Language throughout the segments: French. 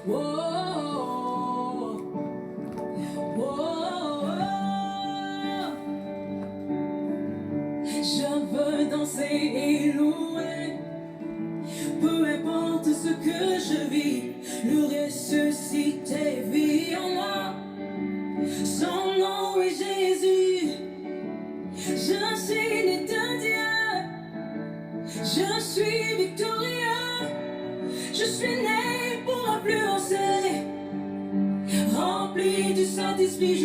Oh, oh, oh. Je veux danser et louer, peu importe ce que je vis, le ressuscité vit en moi. Son nom est Jésus, je suis né de Dieu, je suis victorieux, je suis né pour influencer. Rempli du Saint-Esprit,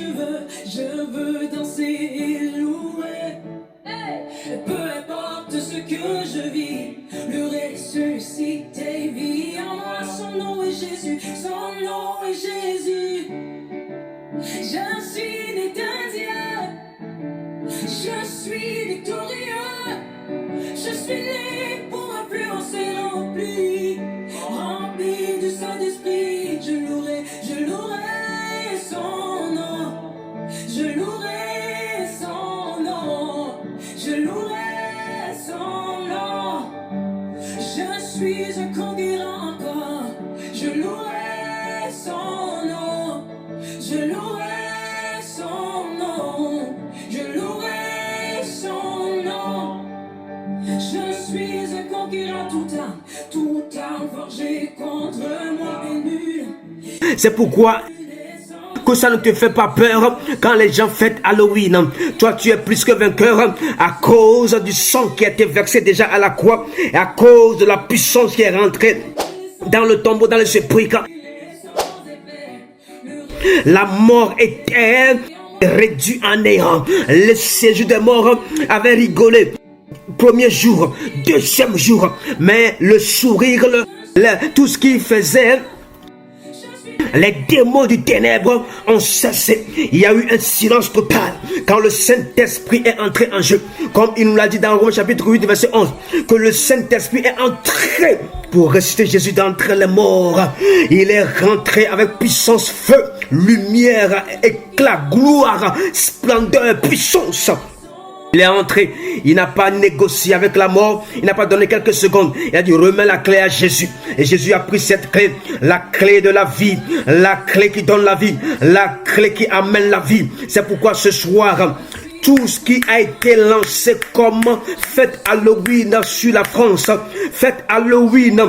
je veux danser et louer. Hey! Peu importe ce que je vis, le ressuscité vit en moi. Son nom est Jésus, son nom est Jésus. Je suis né de Dieu, je suis victorieux, je suis né pour influencer. Rempli du Saint-Esprit, je louerai son nom, je louerai son nom, je louerai son nom. Je suis un conquérant encore, je louerai son nom, je louerai son nom, je louerai son nom. Je suis un conquérant tout temps forgé contre moi est nul. C'est pourquoi que ça ne te fait pas peur quand les gens fêtent Halloween. Toi, tu es plus que vainqueur à cause du sang qui a été versé déjà à la croix et à cause de la puissance qui est rentrée dans le tombeau, dans le sépulcre. La mort était réduite en néant. Le séjour des morts avait rigolé. Premier jour, deuxième jour, mais le sourire, tout ce qu'il faisait, les démons du ténèbre ont cessé. Il y a eu un silence total quand le Saint-Esprit est entré en jeu. Comme il nous l'a dit dans Romains chapitre 8, verset 11, que le Saint-Esprit est entré pour ressusciter Jésus d'entre les morts. Il est rentré avec puissance, feu, lumière, éclat, gloire, splendeur, puissance. Il est entré, il n'a pas négocié avec la mort, il n'a pas donné quelques secondes. Il a dit remets la clé à Jésus. Et Jésus a pris cette clé, la clé de la vie, la clé qui donne la vie, la clé qui amène la vie. C'est pourquoi ce soir, tout ce qui a été lancé comme fête Halloween sur la France, fête Halloween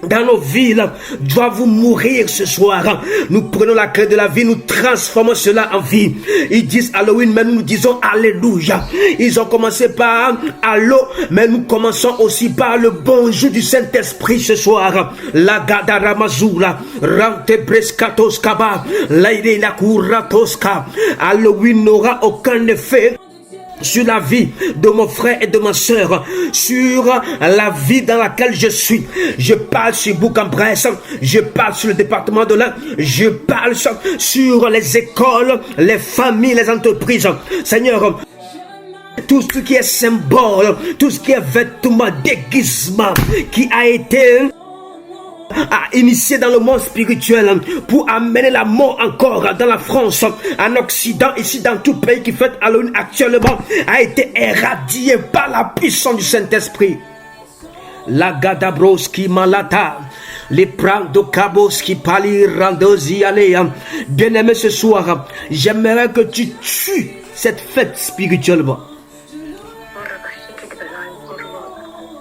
dans nos villes, doit vous mourir ce soir. Nous prenons la clé de la vie, nous transformons cela en vie. Ils disent Halloween, mais nous disons Alléluia. Ils ont commencé par Allo, mais nous commençons aussi par le bonjour du Saint-Esprit ce soir. La Gadaramazula, Rante Brescatos Kaba, Laïde Nakuratoska. Halloween n'aura aucun effet sur la vie de mon frère et de ma soeur, sur la vie dans laquelle je suis. Je parle sur Bourg-en-Bresse, je parle sur le département de l'Ain, je parle sur les écoles, les familles, les entreprises. Seigneur, tout ce qui est symbole, tout ce qui est vêtement, déguisement, qui a été initié dans le monde spirituel pour amener la mort encore dans la France, en Occident, ici dans tout pays qui fête Halloween actuellement, a été éradié par la puissance du Saint-Esprit. La Gadabroski Malata, les Prando Kaboski Pali Randosi Alea. Bien-aimé, ce soir, j'aimerais que tu tues cette fête spirituellement.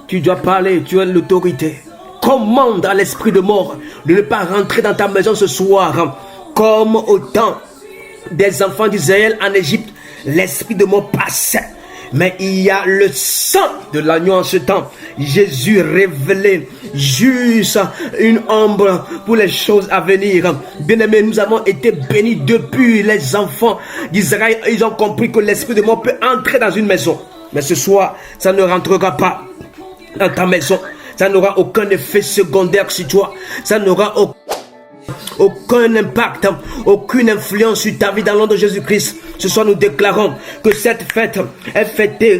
Tu dois parler, tu as l'autorité. Commande à l'esprit de mort de ne pas rentrer dans ta maison ce soir. Comme au temps des enfants d'Israël en Égypte, l'esprit de mort passait. Mais il y a le sang de l'agneau en ce temps. Jésus révélé juste une ombre pour les choses à venir. Bien-aimés, nous avons été bénis depuis les enfants d'Israël. Ils ont compris que l'esprit de mort peut entrer dans une maison. Mais ce soir, ça ne rentrera pas dans ta maison. Ça n'aura aucun effet secondaire sur toi. Ça n'aura aucun impact, aucune influence sur ta vie dans le nom de Jésus-Christ. Ce soir, nous déclarons que cette fête est fêtée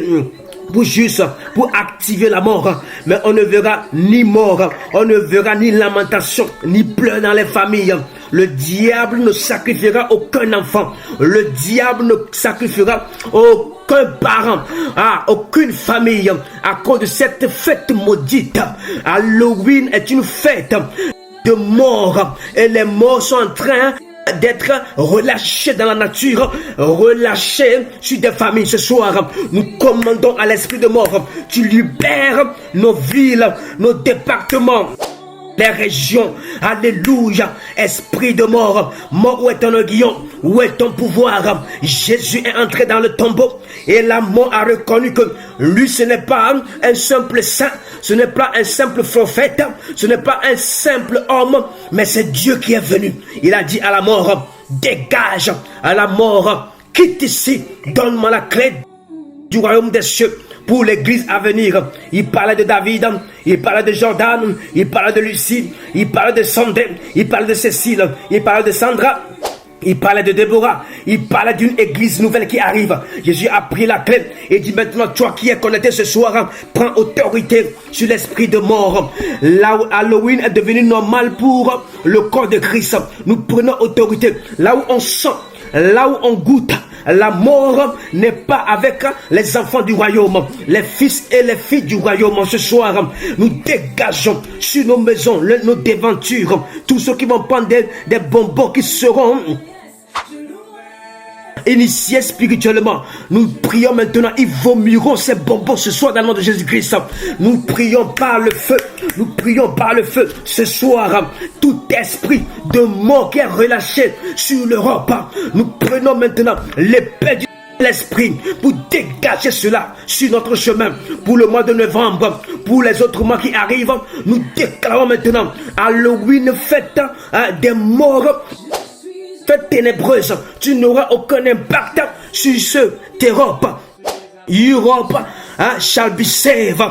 pour activer la mort. Mais on ne verra ni mort, on ne verra ni lamentation, ni pleurs dans les familles. Le diable ne sacrifiera aucun enfant. Le diable ne sacrifiera aucun parent, aucune famille à cause de cette fête maudite. Halloween est une fête de mort. Et les morts sont en train d'être relâchés dans la nature, relâchés sur des familles. Ce soir, nous commandons à l'esprit de mort, tu libères nos villes, nos départements, les régions. Alléluia. Esprit de mort, mort, où est ton aiguillon? Où est ton pouvoir? Jésus est entré dans le tombeau et la mort a reconnu que lui, ce n'est pas un simple saint, ce n'est pas un simple prophète, ce n'est pas un simple homme, mais c'est Dieu qui est venu. Il a dit à la mort, dégage. À la mort, quitte ici, donne-moi la clé du royaume des cieux pour l'église à venir. Il parlait de David, il parlait de Jordan, il parlait de Lucie, il parlait de Sandé, il parlait de Cécile, il parlait de Sandra, il parlait de Déborah, il parlait d'une église nouvelle qui arrive. Jésus a pris la clé et dit maintenant, toi qui es connecté ce soir, prends autorité sur l'esprit de mort. Là où Halloween est devenu normal pour le corps de Christ, nous prenons autorité. Là où on sent, là où on goûte, la mort n'est pas avec les enfants du royaume, les fils et les filles du royaume. Ce soir, nous dégageons sur nos maisons, nos devantures, tous ceux qui vont prendre des bonbons qui seront initiés spirituellement. Nous prions maintenant, ils vomiront ces bonbons ce soir dans le nom de Jésus-Christ. Nous prions par le feu, nous prions par le feu ce soir. Tout esprit de mort qui est relâché sur l'Europe, nous prenons maintenant l'épée de l'esprit pour dégager cela sur notre chemin pour le mois de novembre, pour les autres mois qui arrivent. Nous déclarons maintenant Halloween, fête des morts, fête ténébreuse. Tu n'auras aucun impact sur cette Europe. Europe shall be saved.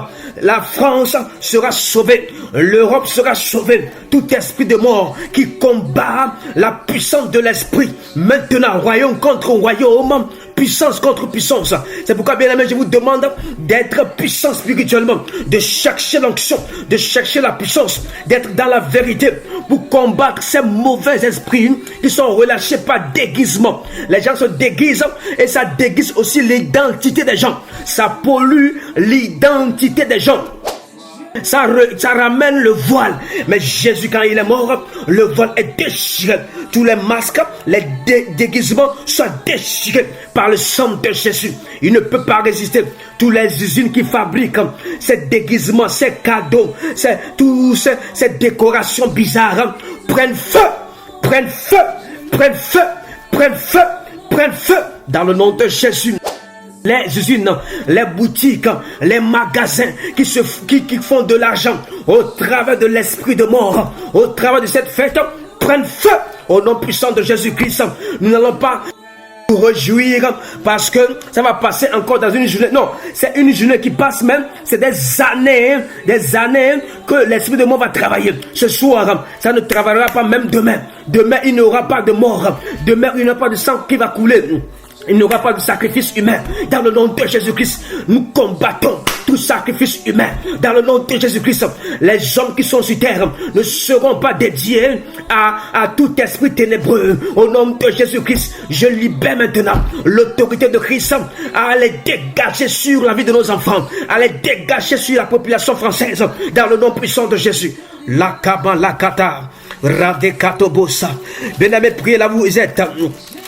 La France sera sauvée. L'Europe sera sauvée. Tout esprit de mort qui combat la puissance de l'esprit. Maintenant, royaume contre royaume, puissance contre puissance. C'est pourquoi, bien aimé, je vous demande d'être puissant spirituellement, de chercher l'onction, de chercher la puissance, d'être dans la vérité pour combattre ces mauvais esprits qui sont relâchés par déguisement. Les gens se déguisent et ça déguise aussi l'identité des gens. Ça pollue l'identité des gens. Ça ramène le voile. Mais Jésus, quand il est mort, le voile est déchiré. Tous les masques, les déguisements sont déchirés par le sang de Jésus. Il ne peut pas résister. Toutes les usines qui fabriquent ces déguisements, ces cadeaux, toutes ces décorations bizarres prennent feu, prennent feu, prennent feu, prennent feu, prennent feu dans le nom de Jésus. Les usines, les boutiques, les magasins qui font de l'argent au travers de l'esprit de mort, au travers de cette fête, prennent feu au nom puissant de Jésus-Christ. Nous n'allons pas nous réjouir parce que ça va passer encore dans une journée. Non, c'est une journée qui passe même. C'est des années que l'esprit de mort va travailler. Ce soir, ça ne travaillera pas même demain. Demain, il n'y aura pas de mort. Demain, il n'y aura pas de sang qui va couler. Il n'y aura pas de sacrifice humain. Dans le nom de Jésus-Christ, nous combattons tout sacrifice humain. Dans le nom de Jésus-Christ, les hommes qui sont sur terre ne seront pas dédiés à tout esprit ténébreux. Au nom de Jésus-Christ, je libère maintenant l'autorité de Christ à les dégager sur la vie de nos enfants, à les dégager sur la population française. Dans le nom puissant de Jésus. La Kaba, la Kata, Radekatobosa. Bien-aimés, priez là où vous êtes.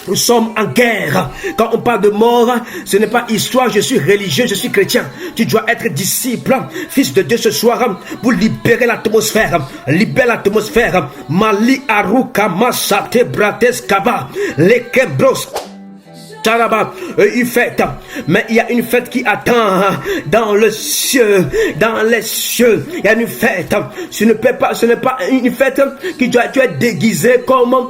Nous sommes en guerre. Quand on parle de mort, ce n'est pas histoire, je suis religieux, je suis chrétien. Tu dois être disciple, fils de Dieu ce soir, pour libérer l'atmosphère. Libère l'atmosphère. Mali Aruka Masate Brates Kaba. Lekebros. Une fête, mais il y a une fête qui attend dans le ciel, dans les cieux. Il y a une fête. Ce n'est pas une fête qui doit être déguisée comme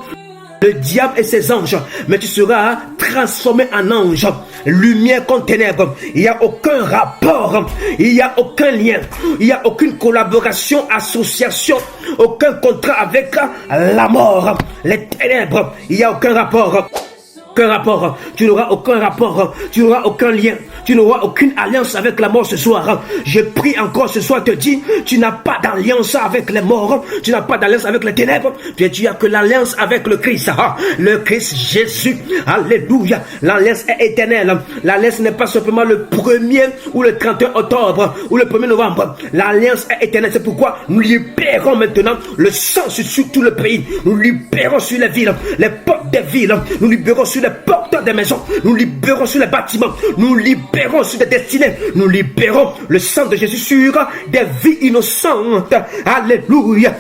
le diable et ses anges, mais tu seras transformé en ange. Lumière contre ténèbres. Il n'y a aucun rapport, il n'y a aucun lien, il n'y a aucune collaboration, association, aucun contrat avec la mort, les ténèbres. Il n'y a aucun rapport. aucun rapport, tu n'auras aucun rapport, tu n'auras aucun lien, tu n'auras aucune alliance avec la mort ce soir. Je prie encore ce soir, te dis, tu n'as pas d'alliance avec les morts, tu n'as pas d'alliance avec les ténèbres, tu as que l'alliance avec le Christ, le Christ Jésus, alléluia. L'alliance est éternelle, l'alliance n'est pas simplement le 1er ou le 31 octobre ou le 1er novembre, l'alliance est éternelle, c'est pourquoi nous libérons maintenant le sang sur tout le pays, nous libérons sur les villes, les portes des villes, nous libérons sur les portes des maisons, nous libérons sur les bâtiments, nous libérons sur des destinées, nous libérons le sang de Jésus sur des vies innocentes, alléluia.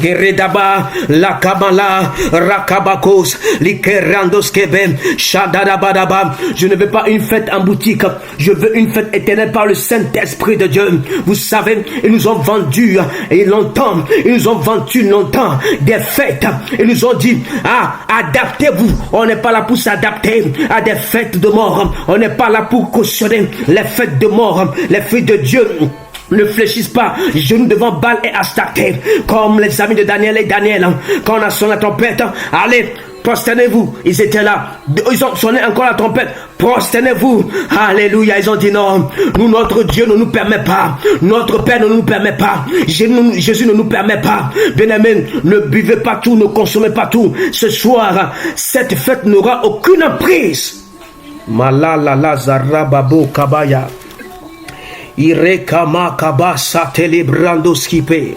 Geredaba, la Kabala, Rakabakos, Likerandos Kebe, Shadadabadaba. Je ne veux pas une fête en boutique, je veux une fête éternelle par le Saint-Esprit de Dieu. Vous savez, ils nous ont vendu longtemps, des fêtes. Ils nous ont dit, adaptez-vous. On n'est pas là pour s'adapter à des fêtes de mort. On n'est pas là pour cautionner les fêtes de mort. Les fêtes de Dieu ne fléchissent pas, genoux devant Baal et Astarté, comme les amis de Daniel et Daniel, quand on a sonné la trompette, allez, prosternez-vous, ils étaient là, ils ont sonné encore la trompette, prosternez-vous, alléluia, ils ont dit non, nous, notre Dieu ne nous permet pas, notre Père ne nous permet pas, Jésus ne nous permet pas, bien-aimés, ne buvez pas tout, ne consommez pas tout, ce soir, cette fête n'aura aucune emprise. Malala Zarababo Kabaya. Irekama kabasa telebrando skipe.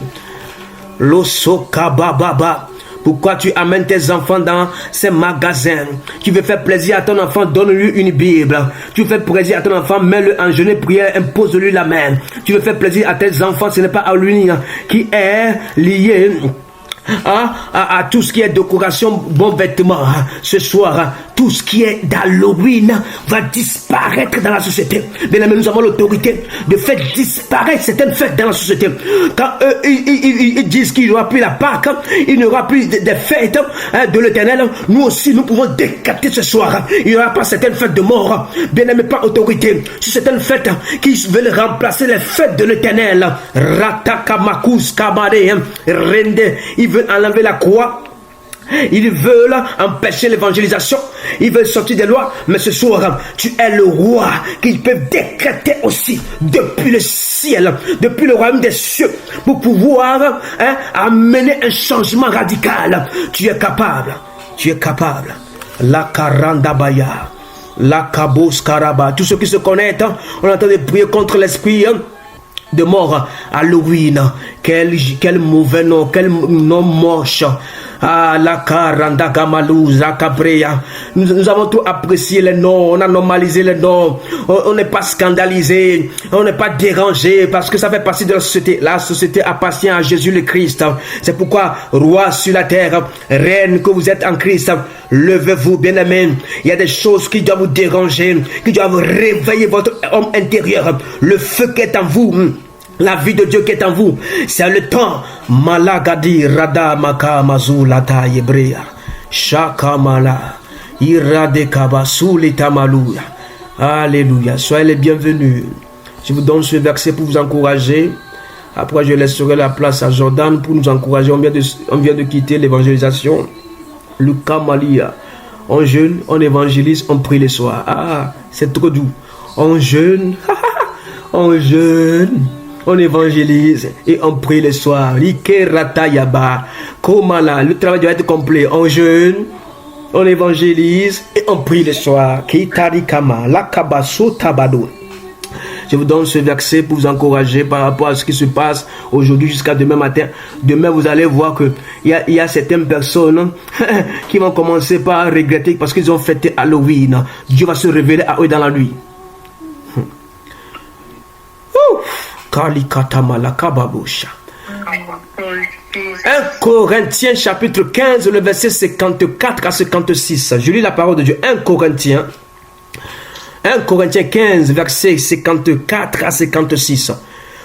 Loso kabababa. Pourquoi tu amènes tes enfants dans ces magasins? Tu veux faire plaisir à ton enfant, donne-lui une Bible. Tu veux faire plaisir à ton enfant, mets-le en jeûne et prière, impose-lui la main. Tu veux faire plaisir à tes enfants, ce n'est pas à lui qui est lié à tout ce qui est décoration, bon vêtement. Ce soir, tout ce qui est d'Halloween va disparaître dans la société. Bien aimé, nous avons l'autorité de faire disparaître certaines fêtes dans la société. Quand eux, ils disent qu'il n'y aura plus la Pâque, il n'y aura plus des fêtes de l'Éternel, nous aussi, nous pouvons décapiter ce soir. Il n'y aura pas certaines fêtes de mort. Bien aimé, pas autorité sur certaines fêtes qui veulent remplacer les fêtes de l'Éternel. Ratakamakus kabade rende. Ils veulent enlever la croix. Ils veulent empêcher l'évangélisation. Ils veulent sortir des lois. Mais ce soir, tu es le roi qu'ils peuvent décréter aussi depuis le ciel, depuis le royaume des cieux, pour pouvoir amener un changement radical. Tu es capable. Tu es capable. La karandabaya, la kabos karaba. Tous ceux qui se connaissent, on entend de prier contre l'esprit de mort. Halloween, quel mauvais nom, quel nom moche. La Karanda Gamalouza Cabrea. Nous avons tout apprécié les noms, on a normalisé les noms, on n'est pas scandalisé, on n'est pas dérangé parce que ça fait partie de la société. La société appartient à Jésus le Christ. C'est pourquoi, roi sur la terre, reine que vous êtes en Christ, levez-vous, bien-aimés. Il y a des choses qui doivent vous déranger, qui doivent réveiller votre homme intérieur. Le feu qui est en vous, la vie de Dieu qui est en vous, c'est le temps. Malagadi rada makamazu lata yebrea shakamala iradekaba sulitamaluya. Alléluia. Soyez les bienvenus. Je vous donne ce verset pour vous encourager. Après, je laisserai la place à Jordan pour nous encourager. On vient de quitter l'évangélisation. Lucas Malia. On jeûne, on évangélise, on prie le soir. C'est trop doux. On jeûne, on jeûne. On évangélise et on prie le soir. Le travail doit être complet. On jeûne, on évangélise et on prie le soir. Je vous donne ce verset pour vous encourager par rapport à ce qui se passe aujourd'hui jusqu'à demain matin. Demain, vous allez voir que il y a certaines personnes qui vont commencer par regretter parce qu'ils ont fêté Halloween. Dieu va se révéler à eux dans la nuit. 1 Corinthiens chapitre 15, le verset 54 à 56. Je lis la parole de Dieu. 1 Corinthiens 15, verset 54 à 56.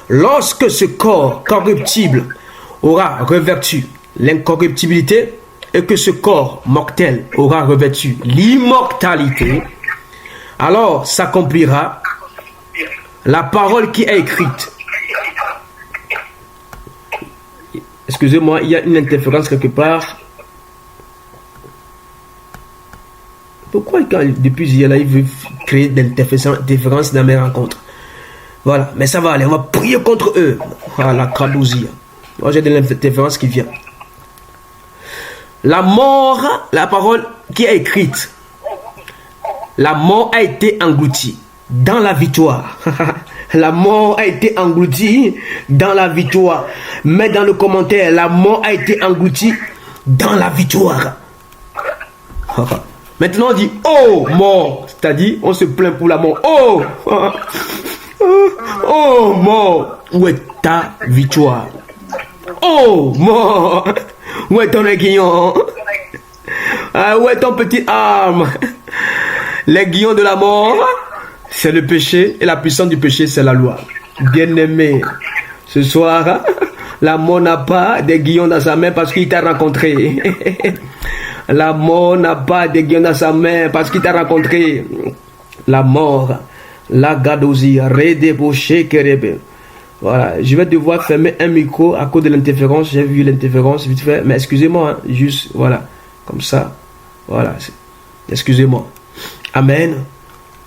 Lorsque ce corps corruptible aura revêtu l'incorruptibilité et que ce corps mortel aura revêtu l'immortalité, alors s'accomplira la parole qui est écrite. Excusez-moi, il y a une interférence quelque part. depuis hier, là, il veut créer des interférences dans mes rencontres. Voilà, mais ça va aller, on va prier contre eux. Voilà, Kadouzi. Moi, j'ai de l'interférence qui vient. La mort, la parole qui est écrite, la mort a été engloutie dans la victoire. La mort a été engloutie dans la victoire. Mais dans le commentaire, la mort a été engloutie dans la victoire. Maintenant on dit oh mort, c'est-à-dire on se plaint pour la mort. Oh, oh mort, où est ta victoire? Oh mort, où est ton aiguillon? Où est ton petit arme? L'aiguillon de la mort, c'est le péché, et la puissance du péché, c'est la loi. Bien-aimé, ce soir, la mort n'a pas d'aiguillon dans sa main parce qu'il t'a rencontré. La mort n'a pas d'aiguillon dans sa main parce qu'il t'a rencontré. La mort, la gadosie, redébauché, kerebe. Voilà, je vais devoir fermer un micro à cause de l'interférence. J'ai vu l'interférence vite fait, mais excusez-moi, hein, juste, voilà, comme ça, voilà, excusez-moi. Amen.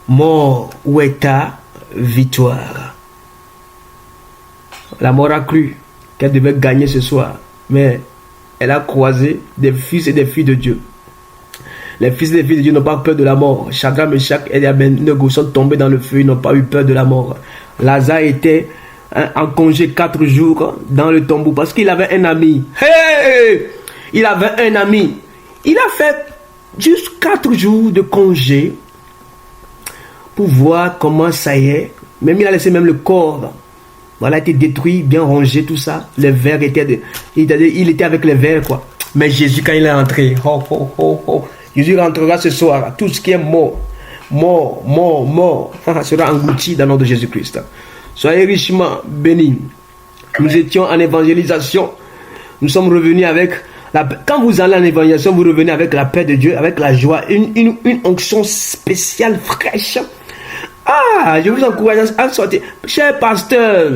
Mort, où est ta victoire? La mort a cru qu'elle devait gagner ce soir, mais elle a croisé des fils et des filles de Dieu. Les fils et les filles de Dieu n'ont pas peur de la mort. Shadrach, Meshach et Abednego sont tombés dans le feu, ils n'ont pas eu peur de la mort. Lazare était en congé 4 jours dans le tombeau parce qu'il avait un ami. Hey! Il avait un ami. Il a fait juste 4 jours de congé pour voir comment ça y est. Même il a laissé même le corps. Voilà, été détruit, bien rangé, tout ça. Les verres étaient... Il était avec les verres, quoi. Mais Jésus, quand il est rentré, Jésus rentrera ce soir. Tout ce qui est mort, sera englouti dans le nom de Jésus-Christ. Soyez richement bénis. Nous étions en évangélisation. Nous sommes revenus avec... Quand vous allez en évangélisation, vous revenez avec la paix de Dieu, avec la joie, une onction spéciale, fraîche. Je vous encourage à sortir. Cher pasteur,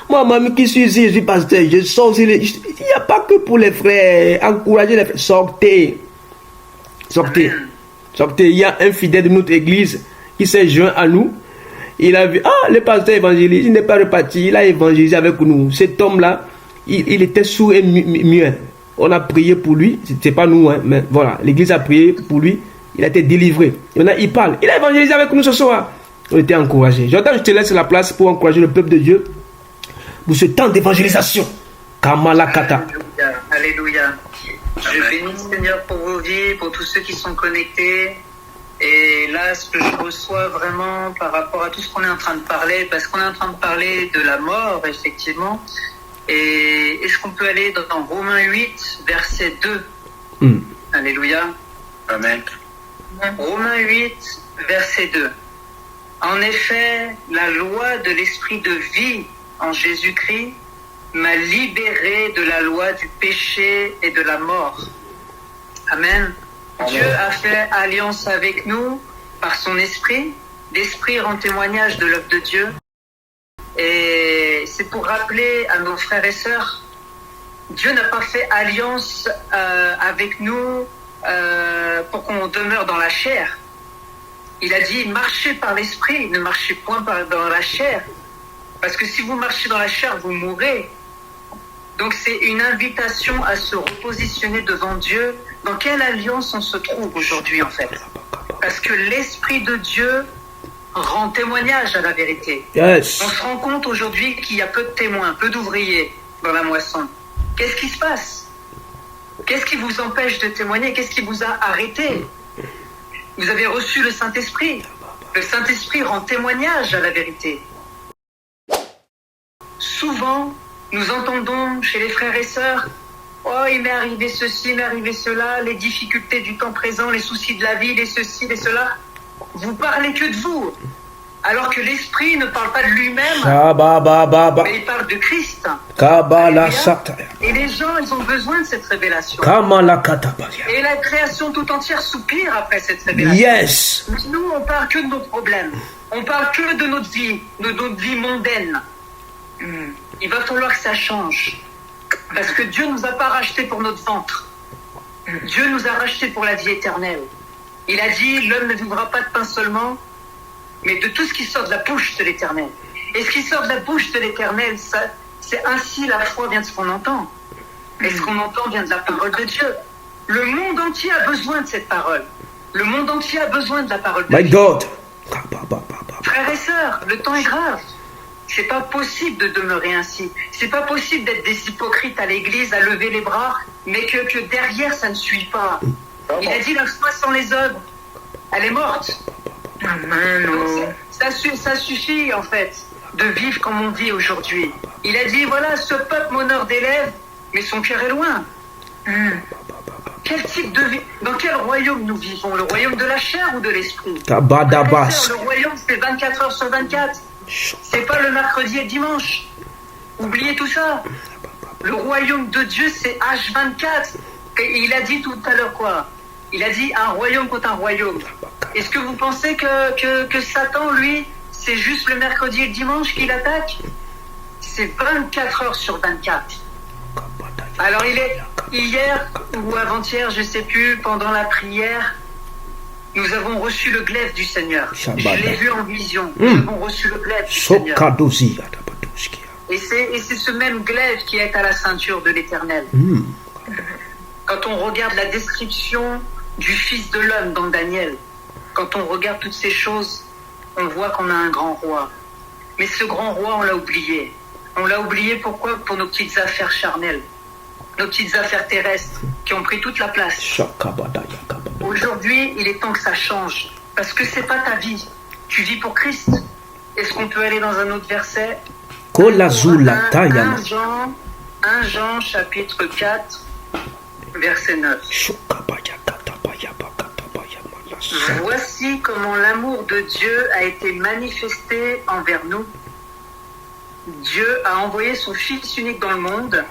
moi, même qui suis ici, je suis pasteur, je sors. Il n'y a pas que pour les frères. Encouragez les frères. Sortez. Sortez. Sortez. Il y a un fidèle de notre église qui s'est joint à nous. Il a vu, le pasteur évangéliste, il n'est pas reparti. Il a évangélisé avec nous. Cet homme-là, il était sourd et muet. On a prié pour lui. Ce n'est pas nous, hein, mais voilà. L'église a prié pour lui. Il a été délivré. Maintenant, il parle. Il a évangélisé avec nous ce soir. On était encouragés. Jordan, je te laisse la place pour encourager le peuple de Dieu pour ce temps d'évangélisation. Kamalakata. Alléluia. Je bénis Seigneur pour vos vies, pour tous ceux qui sont connectés. Et là, ce que je reçois vraiment par rapport à tout ce qu'on est en train de parler, parce qu'on est en train de parler de la mort, effectivement. Et est-ce qu'on peut aller dans Romains 8, verset 2 Alléluia. Amen. Romains 8, verset 2. En effet, la loi de l'esprit de vie en Jésus-Christ m'a libéré de la loi du péché et de la mort. Amen. Dieu a fait alliance avec nous par son esprit. L'esprit rend témoignage de l'œuvre de Dieu. Et c'est pour rappeler à nos frères et sœurs, Dieu n'a pas fait alliance avec nous pour qu'on demeure dans la chair. Il a dit, marchez par l'esprit, ne marchez point dans la chair. Parce que si vous marchez dans la chair, vous mourrez. Donc c'est une invitation à se repositionner devant Dieu. Dans quelle alliance on se trouve aujourd'hui en fait? Parce que l'Esprit de Dieu rend témoignage à la vérité. Yes. On se rend compte aujourd'hui qu'il y a peu de témoins, peu d'ouvriers dans la moisson. Qu'est-ce qui se passe? Qu'est-ce qui vous empêche de témoigner? Qu'est-ce qui vous a arrêté? Vous avez reçu le Saint-Esprit. Le Saint-Esprit rend témoignage à la vérité. Souvent, nous entendons chez les frères et sœurs, « Oh, il m'est arrivé ceci, il m'est arrivé cela, les difficultés du temps présent, les soucis de la vie, les ceci, les cela. » Vous parlez que de vous, alors que l'Esprit ne parle pas de lui-même, mais il parle de Christ. Et les gens, ils ont besoin de cette révélation. Et la création tout entière soupire après cette révélation. Yes. Nous, on parle que de nos problèmes. On parle que de notre vie mondaine. Il va falloir que ça change. Parce que Dieu ne nous a pas rachetés pour notre ventre. Dieu nous a rachetés pour la vie éternelle. Il a dit, l'homme ne vivra pas de pain seulement, mais de tout ce qui sort de la bouche de l'Éternel. Et ce qui sort de la bouche de l'Éternel, c'est ainsi la foi vient de ce qu'on entend. Et ce qu'on entend vient de la parole de Dieu. Le monde entier a besoin de cette parole. Le monde entier a besoin de la parole de My Dieu. God. Frères et sœurs, le temps est grave. C'est pas possible de demeurer ainsi. C'est pas possible d'être des hypocrites à l'église, à lever les bras, mais que derrière ça ne suit pas. Il a dit la foi sans les œuvres, elle est morte. Ça suffit en fait de vivre comme on vit aujourd'hui. Il a dit voilà, ce peuple m'honore des lèvres, mais son cœur est loin. Quel type de vie? Dans quel royaume nous vivons? Le royaume de la chair ou de l'esprit? Tabadabas. Le royaume, c'est 24 heures sur 24. C'est pas le mercredi et le dimanche. Oubliez tout ça. Le royaume de Dieu, c'est H24. Et il a dit tout à l'heure quoi? Il a dit un royaume contre un royaume. Est-ce que vous pensez que Satan, lui, c'est juste le mercredi et le dimanche qu'il attaque? C'est 24 heures sur 24. Alors hier ou avant-hier, je ne sais plus, pendant la prière, nous avons reçu le glaive du Seigneur. Je l'ai vu en vision. Nous avons reçu le glaive du Seigneur. Et c'est ce même glaive qui est à la ceinture de l'Éternel. Quand on regarde la description du Fils de l'homme dans Daniel, quand on regarde toutes ces choses, on voit qu'on a un grand roi. Mais ce grand roi, on l'a oublié. On l'a oublié pourquoi? Pour nos petites affaires charnelles, nos petites affaires terrestres qui ont pris toute la place. Aujourd'hui, il est temps que ça change. Parce que c'est pas ta vie. Tu vis pour Christ. Est-ce qu'on peut aller dans un autre verset? 1 Jean chapitre 4, verset 9. Voici comment l'amour de Dieu a été manifesté envers nous. Dieu a envoyé son Fils unique dans le monde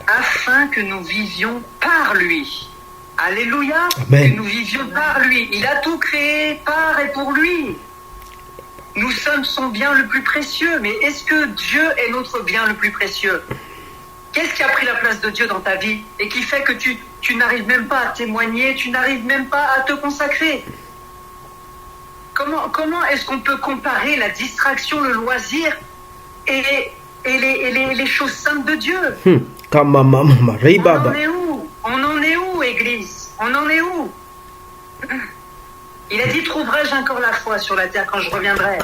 afin que nous vivions par lui. Alléluia. Amen. Que nous vivions par lui. Il a tout créé par et pour lui. Nous sommes son bien le plus précieux. Mais est-ce que Dieu est notre bien le plus précieux? Qu'est-ce qui a pris la place de Dieu dans ta vie et qui fait que tu n'arrives même pas à témoigner, tu n'arrives même pas à te consacrer? Comment est-ce qu'on peut comparer la distraction, le loisir et les choses saintes de Dieu? On en est où? On en est où, Église? On en est où? Il a dit, trouverai-je encore la foi sur la terre quand je reviendrai?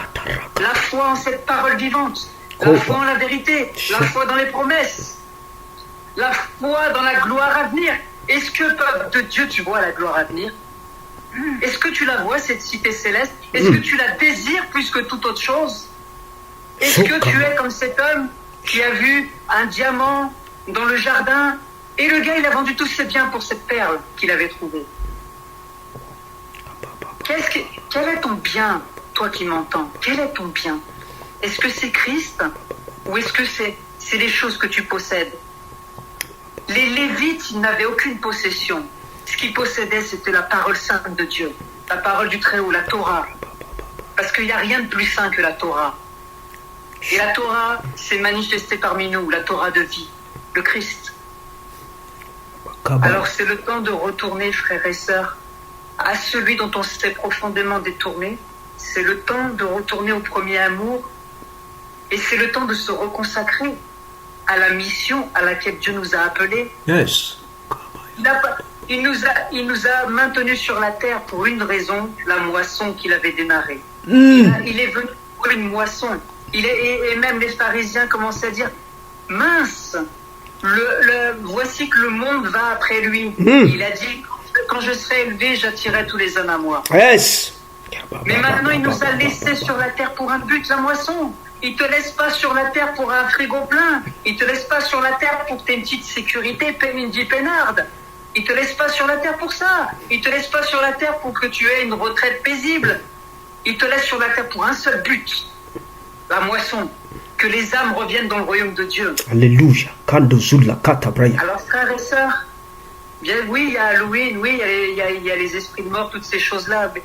La foi en cette parole vivante, la foi en la vérité, la foi dans les promesses, la foi dans la gloire à venir. Est-ce que, peuple de Dieu, tu vois la gloire à venir? Est-ce que tu la vois, cette cité céleste? Est-ce que tu la désires plus que toute autre chose? Est-ce que tu es comme cet homme qui a vu un diamant dans le jardin et le gars, il a vendu tous ses biens pour cette perle qu'il avait trouvée? Quel est ton bien, toi qui m'entends? Quel est ton bien? Est-ce que c'est Christ ou est-ce que c'est les choses que tu possèdes? Les Lévites, ils n'avaient aucune possession. Ce qu'ils possédaient, c'était la parole sainte de Dieu, la parole du Très-Haut, la Torah. Parce qu'il n'y a rien de plus saint que la Torah. Et la Torah s'est manifestée parmi nous, la Torah de vie, le Christ. Alors c'est le temps de retourner, frères et sœurs, à celui dont on s'est profondément détourné. C'est le temps de retourner au premier amour. Et c'est le temps de se reconsacrer à la mission à laquelle Dieu nous a appelés. Yes. Il nous a maintenus sur la terre pour une raison, la moisson qu'il avait démarrée. Il est venu pour une moisson. Et même les pharisiens commençaient à dire, mince, voici que le monde va après lui. Il a dit, quand je serai élevé, j'attirerai tous les hommes à moi. Yes. Mais maintenant, il nous a laissés sur la terre pour un but, la moisson. Il te laisse pas sur la terre pour un frigo plein. Il te laisse pas sur la terre pour tes petites sécurités, une vie peinarde. Il te laisse pas sur la terre pour ça. Il te laisse pas sur la terre pour que tu aies une retraite paisible. Il te laisse sur la terre pour un seul but, la moisson. Que les âmes reviennent dans le royaume de Dieu. Alléluia. Alors, frères et sœurs, bien oui, il y a Halloween, oui, il y a les esprits de mort, toutes ces choses-là. Mais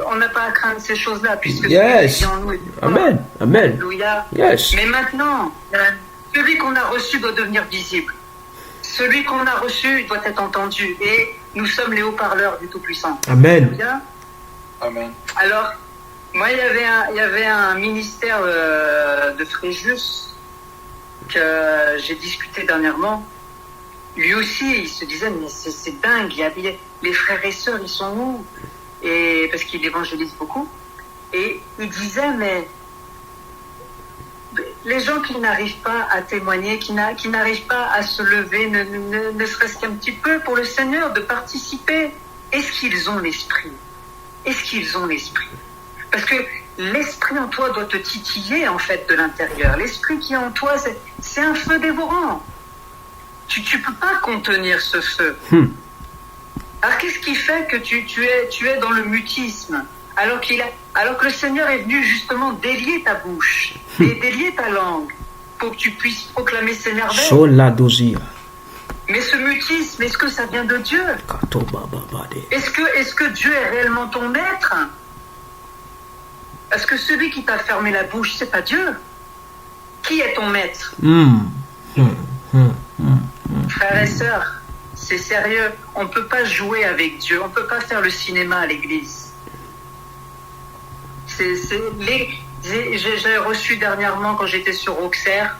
on n'a pas à craindre ces choses-là, puisque yes. en nous est Amen. Amen. Alléluia. Yes. Mais maintenant, celui qu'on a reçu doit devenir visible. Celui qu'on a reçu doit être entendu. Et nous sommes les haut-parleurs du Tout-Puissant. Amen. Bien. Amen. Alors, moi, il y avait un ministère de Fréjus que j'ai discuté dernièrement. Lui aussi, il se disait, mais c'est dingue, les frères et sœurs, ils sont où? Et parce qu'il évangélise beaucoup. Et il disait, mais les gens qui n'arrivent pas à témoigner, qui n'arrivent pas à se lever, ne serait-ce qu'un petit peu pour le Seigneur, de participer, est-ce qu'ils ont l'esprit? Est-ce qu'ils ont l'esprit? Parce que l'esprit en toi doit te titiller, en fait, de l'intérieur. L'esprit qui est en toi, c'est un feu dévorant. Tu peux pas contenir ce feu. Alors, qu'est-ce qui fait que tu es dans le mutisme, alors que le Seigneur est venu justement délier ta bouche, et délier ta langue, pour que tu puisses proclamer ses merveilles. Sola dozia. Mais ce mutisme, est-ce que ça vient de Dieu? Est-ce que Dieu est réellement ton maître? Parce que celui qui t'a fermé la bouche, c'est pas Dieu. Qui est ton maître? Frères et sœurs, c'est sérieux. On ne peut pas jouer avec Dieu. On ne peut pas faire le cinéma à l'église. J'ai reçu dernièrement, quand j'étais sur Auxerre,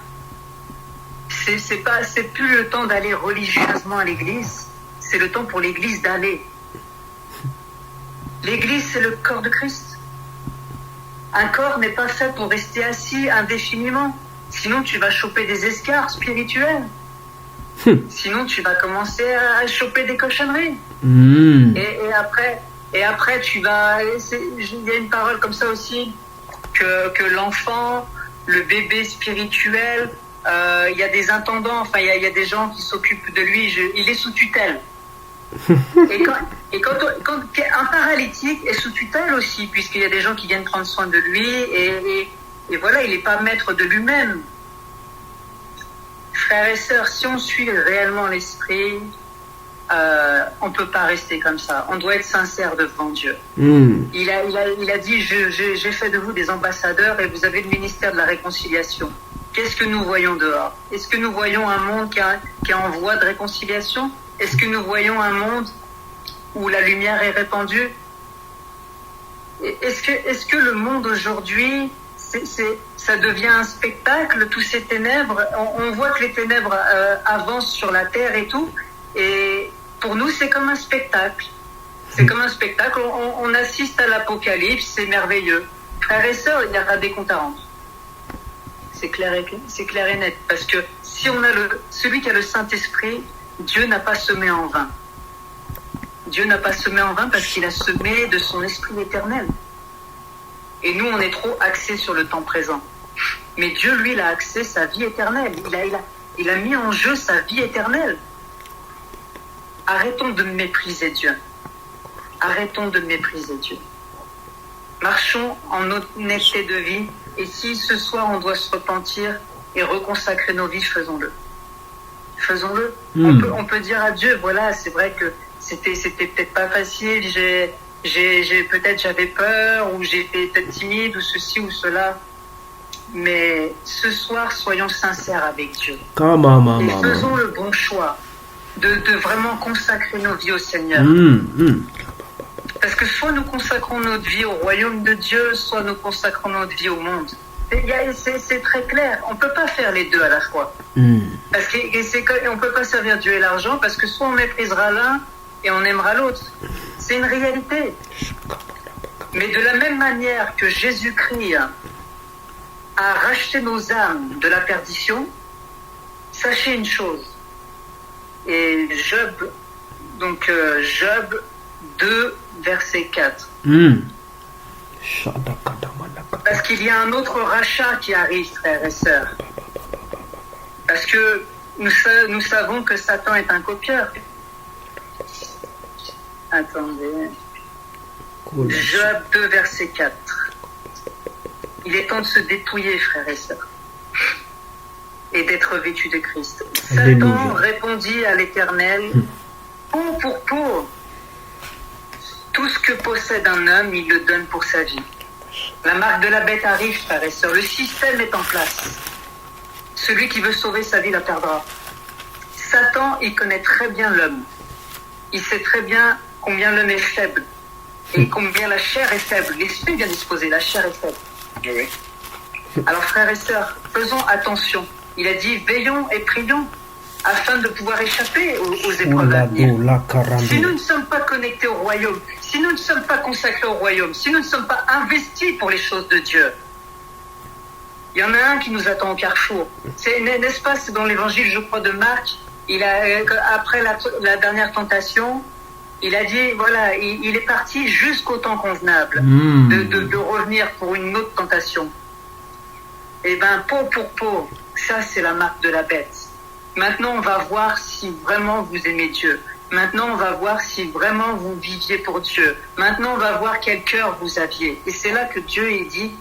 c'est plus le temps d'aller religieusement à l'église. C'est le temps pour l'église d'aller. L'église, c'est le corps de Christ. Un corps n'est pas fait pour rester assis indéfiniment. Sinon, tu vas choper des escarres spirituels. Sinon, tu vas commencer à choper des cochonneries. Et après, tu vas... Il y a une parole comme ça aussi, que l'enfant, le bébé spirituel, il y a des intendants, enfin, il y a des gens qui s'occupent de lui. Il est sous tutelle. Et quand un paralytique est sous tutelle aussi, puisqu'il y a des gens qui viennent prendre soin de lui, et voilà, il n'est pas maître de lui-même. Frères et sœurs, si on suit réellement l'esprit, on ne peut pas rester comme ça. On doit être sincère devant Dieu. Il a dit, j'ai fait de vous des ambassadeurs et vous avez le ministère de la réconciliation. Qu'est-ce que nous voyons dehors? Est-ce que nous voyons un monde qui est en voie de réconciliation? Est-ce que nous voyons un monde où la lumière est répandue? Est-ce que le monde aujourd'hui, ça devient un spectacle, tous ces ténèbres? On voit que les ténèbres avancent sur la terre et tout. Et pour nous, c'est comme un spectacle. C'est comme un spectacle. On assiste à l'apocalypse, c'est merveilleux. Frères et sœurs, il y aura des comptes à rendre. C'est clair et net. Parce que si on a celui qui a le Saint-Esprit, Dieu n'a pas semé en vain. Dieu n'a pas semé en vain parce qu'il a semé de son esprit éternel. Et nous, on est trop axés sur le temps présent. Mais Dieu, lui, il a axé sa vie éternelle. Il a mis en jeu sa vie éternelle. Arrêtons de mépriser Dieu. Arrêtons de mépriser Dieu. Marchons en honnêteté de vie. Et si ce soir, on doit se repentir et reconsacrer nos vies, faisons-le. Faisons-le. On peut dire à Dieu, voilà, c'est vrai que c'était peut-être pas facile, peut-être j'avais peur, ou j'étais peut-être timide, ou ceci ou cela. Mais ce soir, soyons sincères avec Dieu. Et faisons le bon choix de vraiment consacrer nos vies au Seigneur. Parce que soit nous consacrons notre vie au royaume de Dieu, soit nous consacrons notre vie au monde. C'est très clair. On ne peut pas faire les deux à la fois. Parce qu'on ne peut pas servir Dieu et l'argent, parce que soit on méprisera l'un et on aimera l'autre. C'est une réalité. Mais de la même manière que Jésus-Christ a racheté nos âmes de la perdition, sachez une chose. Et Job 2, verset 4. Parce qu'il y a un autre rachat qui arrive, frères et sœurs. Parce que nous savons que Satan est un copieur. Attendez. Job 2, verset 4. Il est temps de se dépouiller, frères et sœurs, et d'être vêtu de Christ. Satan répondit à l'Éternel, peau pour peau. Tout ce que possède un homme, il le donne pour sa vie. La marque de la bête arrive, frères et sœurs. Le système est en place. Celui qui veut sauver sa vie la perdra. Satan, il connaît très bien l'homme. Il sait très bien combien l'homme est faible et combien la chair est faible. L'esprit est bien disposé, la chair est faible. Oui. Alors frères et sœurs, faisons attention. Il a dit veillons et prions afin de pouvoir échapper aux épreuves à venir. Si nous ne sommes pas connectés au royaume, si nous ne sommes pas consacrés au royaume, si nous ne sommes pas investis pour les choses de Dieu, il y en a un qui nous attend au carrefour. N'est-ce pas, c'est dans l'évangile, je crois, de Marc, après la dernière tentation, il a dit, voilà, il est parti jusqu'au temps convenable de revenir pour une autre tentation. Eh bien, peau pour peau, ça c'est la marque de la bête. Maintenant, on va voir si vraiment vous aimez Dieu. Maintenant, on va voir si vraiment vous viviez pour Dieu. Maintenant, on va voir quel cœur vous aviez. Et c'est là que Dieu il dit,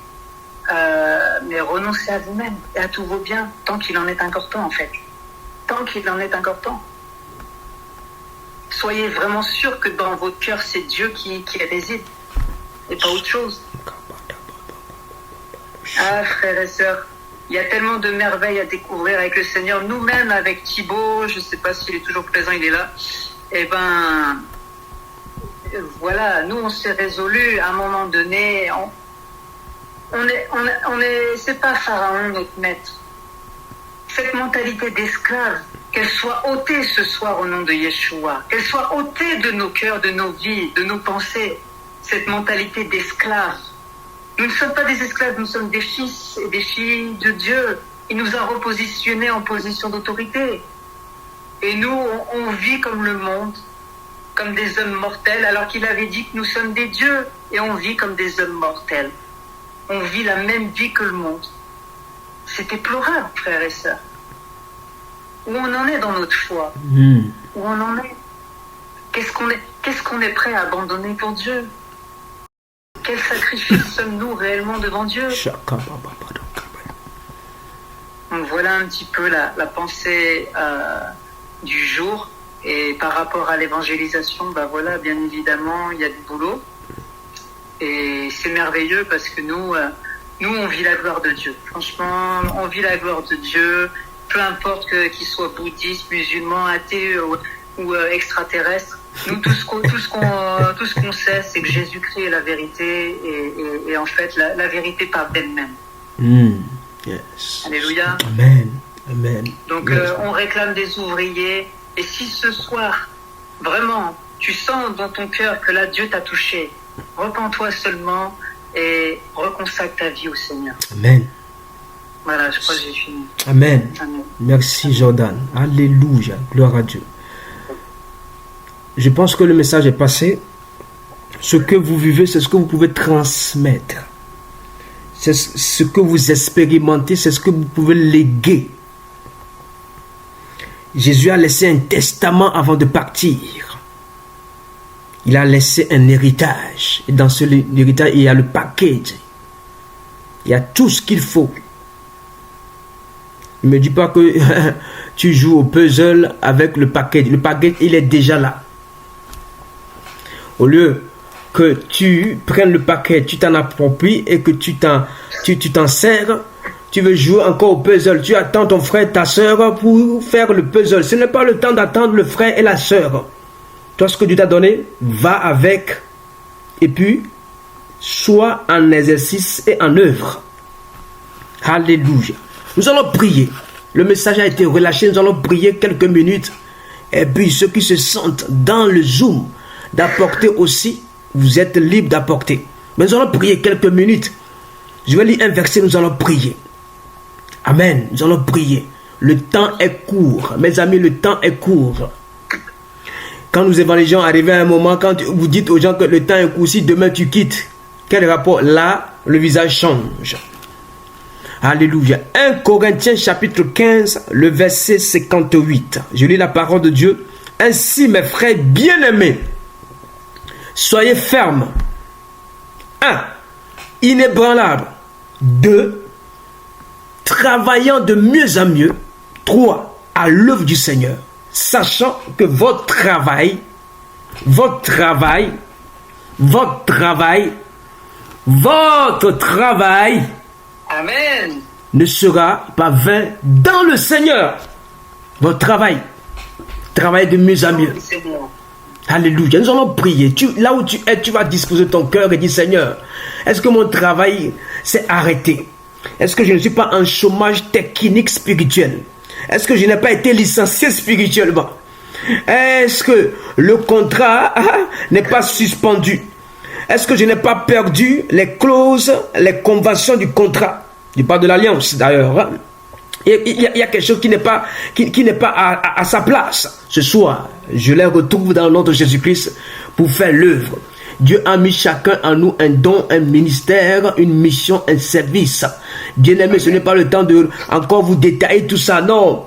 mais renoncez à vous-même et à tous vos biens, tant qu'il en est encore temps en fait. Tant qu'il en est encore temps. Soyez vraiment sûrs que dans votre cœur, c'est Dieu qui réside et pas autre chose. Ah, frères et sœurs, il y a tellement de merveilles à découvrir avec le Seigneur. Nous-mêmes, avec Thibaut, je ne sais pas s'il est toujours présent, il est là. Eh ben, voilà, nous, on s'est résolus à un moment donné. C'est pas Pharaon notre maître. Cette mentalité d'esclave, qu'elle soit ôtée ce soir au nom de Yeshua, qu'elle soit ôtée de nos cœurs, de nos vies, de nos pensées, cette mentalité d'esclave. Nous ne sommes pas des esclaves, nous sommes des fils et des filles de Dieu. Il nous a repositionnés en position d'autorité. Et nous, on vit comme le monde, comme des hommes mortels, alors qu'il avait dit que nous sommes des dieux, et on vit comme des hommes mortels. On vit la même vie que le monde. C'est déplorable, frères et sœurs. Où on en est dans notre foi? Où on en est? Qu'est-ce qu'on est prêt à abandonner pour Dieu? Quel sacrifice sommes-nous réellement devant Dieu? Donc voilà un petit peu la pensée du jour. Et par rapport à l'évangélisation, voilà, bien évidemment, il y a du boulot. Et c'est merveilleux parce que nous, on vit la gloire de Dieu. Franchement, on vit la gloire de Dieu. Peu importe qu'il soit bouddhiste, musulman, athée ou extraterrestre. Nous, tout ce qu'on sait, c'est que Jésus-Christ est la vérité et en fait, la vérité parle d'elle-même. Yes. Alléluia. Amen. Amen. Donc, on réclame des ouvriers. Et si ce soir, vraiment, tu sens dans ton cœur que là, Dieu t'a touché, repens-toi seulement et reconsacre ta vie au Seigneur. Amen. Voilà, je crois que j'ai fini. Amen. Amen. Merci Jordan. Alléluia. Gloire à Dieu. Je pense que le message est passé. Ce que vous vivez, c'est ce que vous pouvez transmettre. C'est ce que vous expérimentez, c'est ce que vous pouvez léguer. Jésus a laissé un testament avant de partir. Il a laissé un héritage. Et dans ce héritage, il y a le package. Il y a tout ce qu'il faut. Ne me dis pas que tu joues au puzzle avec le package. Le package, il est déjà là. Au lieu que tu prennes le paquet, tu t'en appropries et que tu t'en sers, tu veux jouer encore au puzzle. Tu attends ton frère, ta soeur pour faire le puzzle. Ce n'est pas le temps d'attendre le frère et la soeur. Toi, ce que Dieu t'a donné, va avec. Et puis, sois en exercice et en œuvre. Alléluia. Nous allons prier. Le message a été relâché. Nous allons prier quelques minutes. Et puis, ceux qui se sentent dans le Zoom, d'apporter aussi, vous êtes libre d'apporter. Mais nous allons prier quelques minutes. Je vais lire un verset, nous allons prier. Amen, nous allons prier. Le temps est court, mes amis, le temps est court. Quand nous évangélisons, arrivé à un moment, quand vous dites aux gens que le temps est court, si demain tu quittes, quel rapport? Là, le visage change. Alléluia. 1 Corinthiens chapitre 15, le verset 58. Je lis la parole de Dieu. Ainsi, mes frères bien-aimés, soyez fermes. 1. Inébranlables. 2. Travaillant de mieux en mieux. 3. À l'œuvre du Seigneur. Sachant que votre travail Amen. ne sera pas vain dans le Seigneur. Votre travail. travailler de mieux en mieux. C'est moi. Alléluia. Nous allons prier. Là où tu es, tu vas disposer ton cœur et dire, Seigneur, est-ce que mon travail s'est arrêté? Est-ce que je ne suis pas en chômage technique spirituel? Est-ce que je n'ai pas été licencié spirituellement? Est-ce que le contrat n'est pas suspendu? Est-ce que je n'ai pas perdu les clauses, les conventions du contrat? Je parle de l'alliance d'ailleurs. Il y a quelque chose qui n'est pas, à sa place. Ce soir, je les retrouve dans le nom de Jésus-Christ pour faire l'œuvre. Dieu a mis chacun en nous un don, un ministère, une mission, un service. Bien-aimé, ce n'est pas le temps de encore vous détailler tout ça. Non,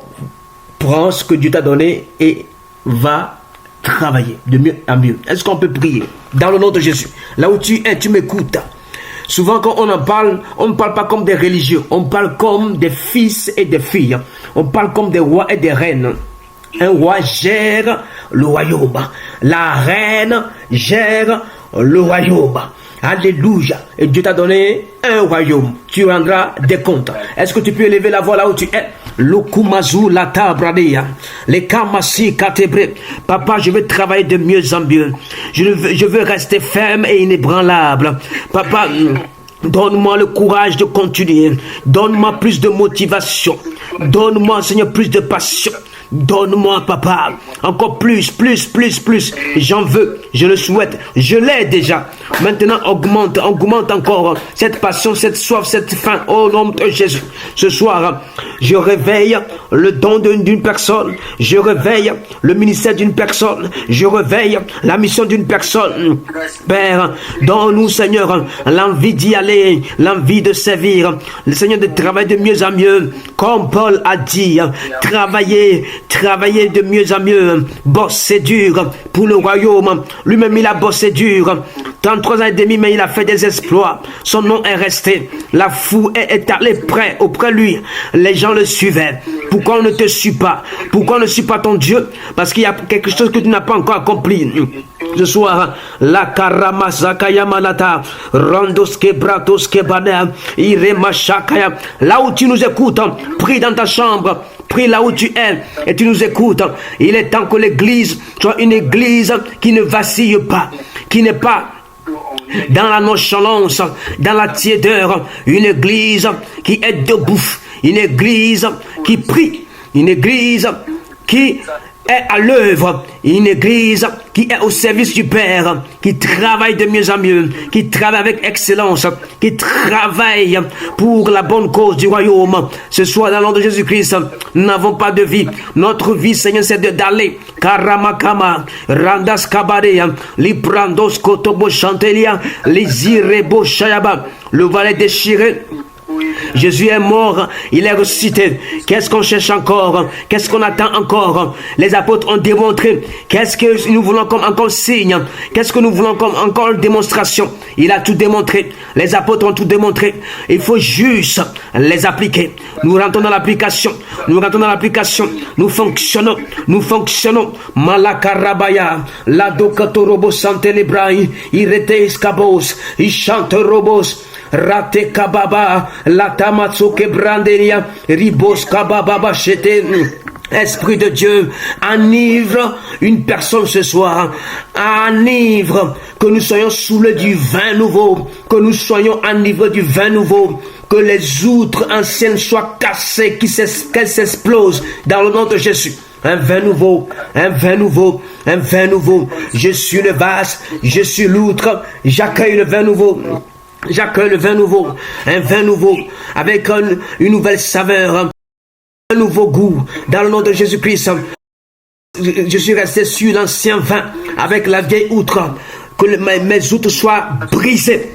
prends ce que Dieu t'a donné et va travailler de mieux en mieux. Est-ce qu'on peut prier dans le nom de Jésus? Là où tu es, tu m'écoutes. Souvent quand on en parle, on ne parle pas comme des religieux. On parle comme des fils et des filles. On parle comme des rois et des reines. Un roi gère le royaume. La reine gère le royaume. Alléluia. Et Dieu t'a donné un royaume. Tu rendras des comptes. Est-ce que tu peux élever la voix là où tu es? Lokumazu la tabradia. Les kamasi katebre. Papa, je veux travailler de mieux en mieux. Je veux rester ferme et inébranlable. Papa, donne-moi le courage de continuer. Donne-moi plus de motivation. Donne-moi, Seigneur, plus de passion. Donne-moi, papa, encore plus. J'en veux, je le souhaite, je l'ai déjà. Maintenant, augmente encore cette passion, cette soif, cette faim, au nom de Jésus. Ce soir, je réveille le don d'une personne, je réveille le ministère d'une personne, je réveille la mission d'une personne. Père, donne-nous, Seigneur, l'envie d'y aller, l'envie de servir, le Seigneur de travailler de mieux en mieux, comme Paul a dit, travailler de mieux en mieux, bosser dur pour le royaume. Lui-même, il a bossé dur. 33 ans et demi, mais il a fait des exploits. Son nom est resté. La foule est allée près auprès de lui. Les gens le suivaient. Pourquoi on ne te suit pas? Pourquoi on ne suit pas ton Dieu? Parce qu'il y a quelque chose que tu n'as pas encore accompli. Ce soir, la karamazaka yamanata, randoske bratoske bana, iremashakaya. Là où tu nous écoutes, prie dans ta chambre. Prie là où tu es et tu nous écoutes. Il est temps que l'église soit une église qui ne vacille pas, qui n'est pas dans la nonchalance, dans la tiédeur. Une église qui est debout, une église qui prie, une église qui est à l'œuvre, une église qui est au service du Père, qui travaille de mieux en mieux, qui travaille avec excellence, qui travaille pour la bonne cause du royaume. Ce soir, dans le nom de Jésus-Christ, nous n'avons pas de vie. Notre vie, Seigneur, c'est d'aller. Karamakama, Randas Kabarea, Liprandos Kotobo Chantelia, les Irebo Shayaba, le valet déchiré. Jésus est mort, il est ressuscité. Qu'est-ce qu'on cherche encore? Qu'est-ce qu'on attend encore? Les apôtres ont démontré. Qu'est-ce que nous voulons comme encore signe? Qu'est-ce que nous voulons comme encore démonstration? Il a tout démontré. Les apôtres ont tout démontré. Il faut juste les appliquer. Nous rentrons dans l'application. Nous rentrons dans l'application. Nous fonctionnons. Nous fonctionnons. Malakarabaya, Ladokatorobo Santelebrai, Irete Iskabos, Ishante Robos. Rate kababa, la tamatsuke branderia, ribos kababa chete. Esprit de Dieu, enivre une personne ce soir, enivre, que nous soyons saoulés du vin nouveau, que nous soyons enivrés du vin nouveau, que les outres anciennes soient cassées, qu'elles s'explosent dans le nom de Jésus. Un vin nouveau, un vin nouveau, un vin nouveau. Je suis le vase, je suis l'outre, j'accueille le vin nouveau. J'accueille le vin nouveau, un vin nouveau, avec une nouvelle saveur, un nouveau goût, dans le nom de Jésus-Christ. Je suis resté sur l'ancien vin, avec la vieille outre, que mes outres soient brisées.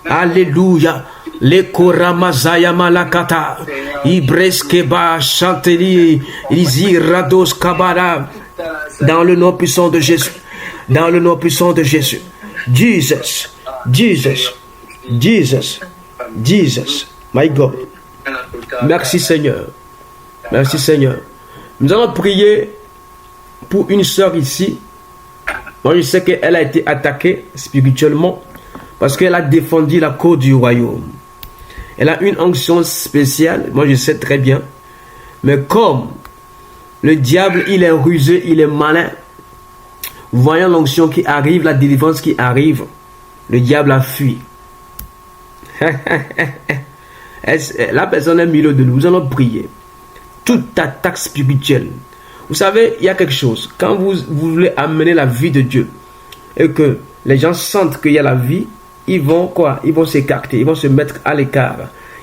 Alléluia. Le koramazaya malakata, ibreskeba chanteli, izirados kabara, dans le nom puissant de Jésus, dans le nom puissant de Jésus. Jesus, Jesus. Jesus, Jesus, my God. Merci Seigneur. Merci Seigneur. Nous allons prier pour une sœur ici. Moi je sais qu'elle a été attaquée spirituellement parce qu'elle a défendu la cause du royaume. Elle a une onction spéciale, moi je sais très bien. Mais comme Le diable, il est rusé, il est malin. Voyant l'onction qui arrive, la délivrance qui arrive, le diable a fui. La personne est au milieu de nous. Nous allons prier. Toute attaque spirituelle. Vous savez, il y a quelque chose. Quand vous voulez amener la vie de Dieu et que les gens sentent qu'il y a la vie, ils vont quoi? Ils vont s'écarter, ils vont se mettre à l'écart.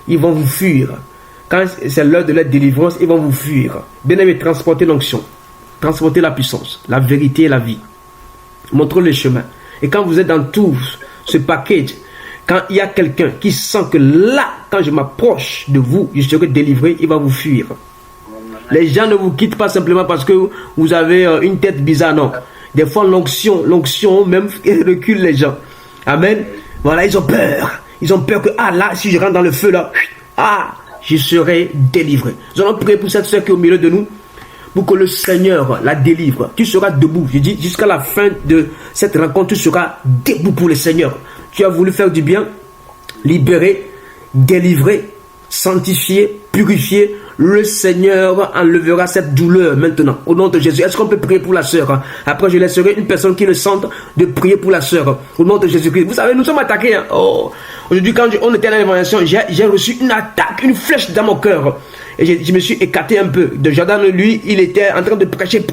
Ils vont vous fuir. Quand c'est l'heure de la délivrance, ils vont vous fuir. Bien-aimé, transportez l'onction. Transportez la puissance, la vérité et la vie. Montrez le chemin. Et quand vous êtes dans tout ce package, quand il y a quelqu'un qui sent que là, quand je m'approche de vous, je serai délivré, il va vous fuir. Les gens ne vous quittent pas simplement parce que vous avez une tête bizarre, non. Des fois, l'onction même recule les gens. Amen. Voilà, ils ont peur. Ils ont peur que, là, si je rentre dans le feu, là, je serai délivré. Nous allons prier pour cette soeur qui est au milieu de nous, pour que le Seigneur la délivre. Tu seras debout. Je dis, jusqu'à la fin de cette rencontre, tu seras debout pour le Seigneur. Tu as voulu faire du bien, libérer, délivrer, sanctifier, purifier. Le Seigneur enlèvera cette douleur maintenant, au nom de Jésus. Est-ce qu'on peut prier pour la sœur? Après, je laisserai une personne qui le sente de prier pour la sœur, au nom de Jésus-Christ. Vous savez, nous sommes attaqués. Aujourd'hui, quand on était à l'évaluation, j'ai reçu une attaque, une flèche dans mon cœur. Et je me suis écarté un peu. De Jordan, lui, il était en train de prêcher,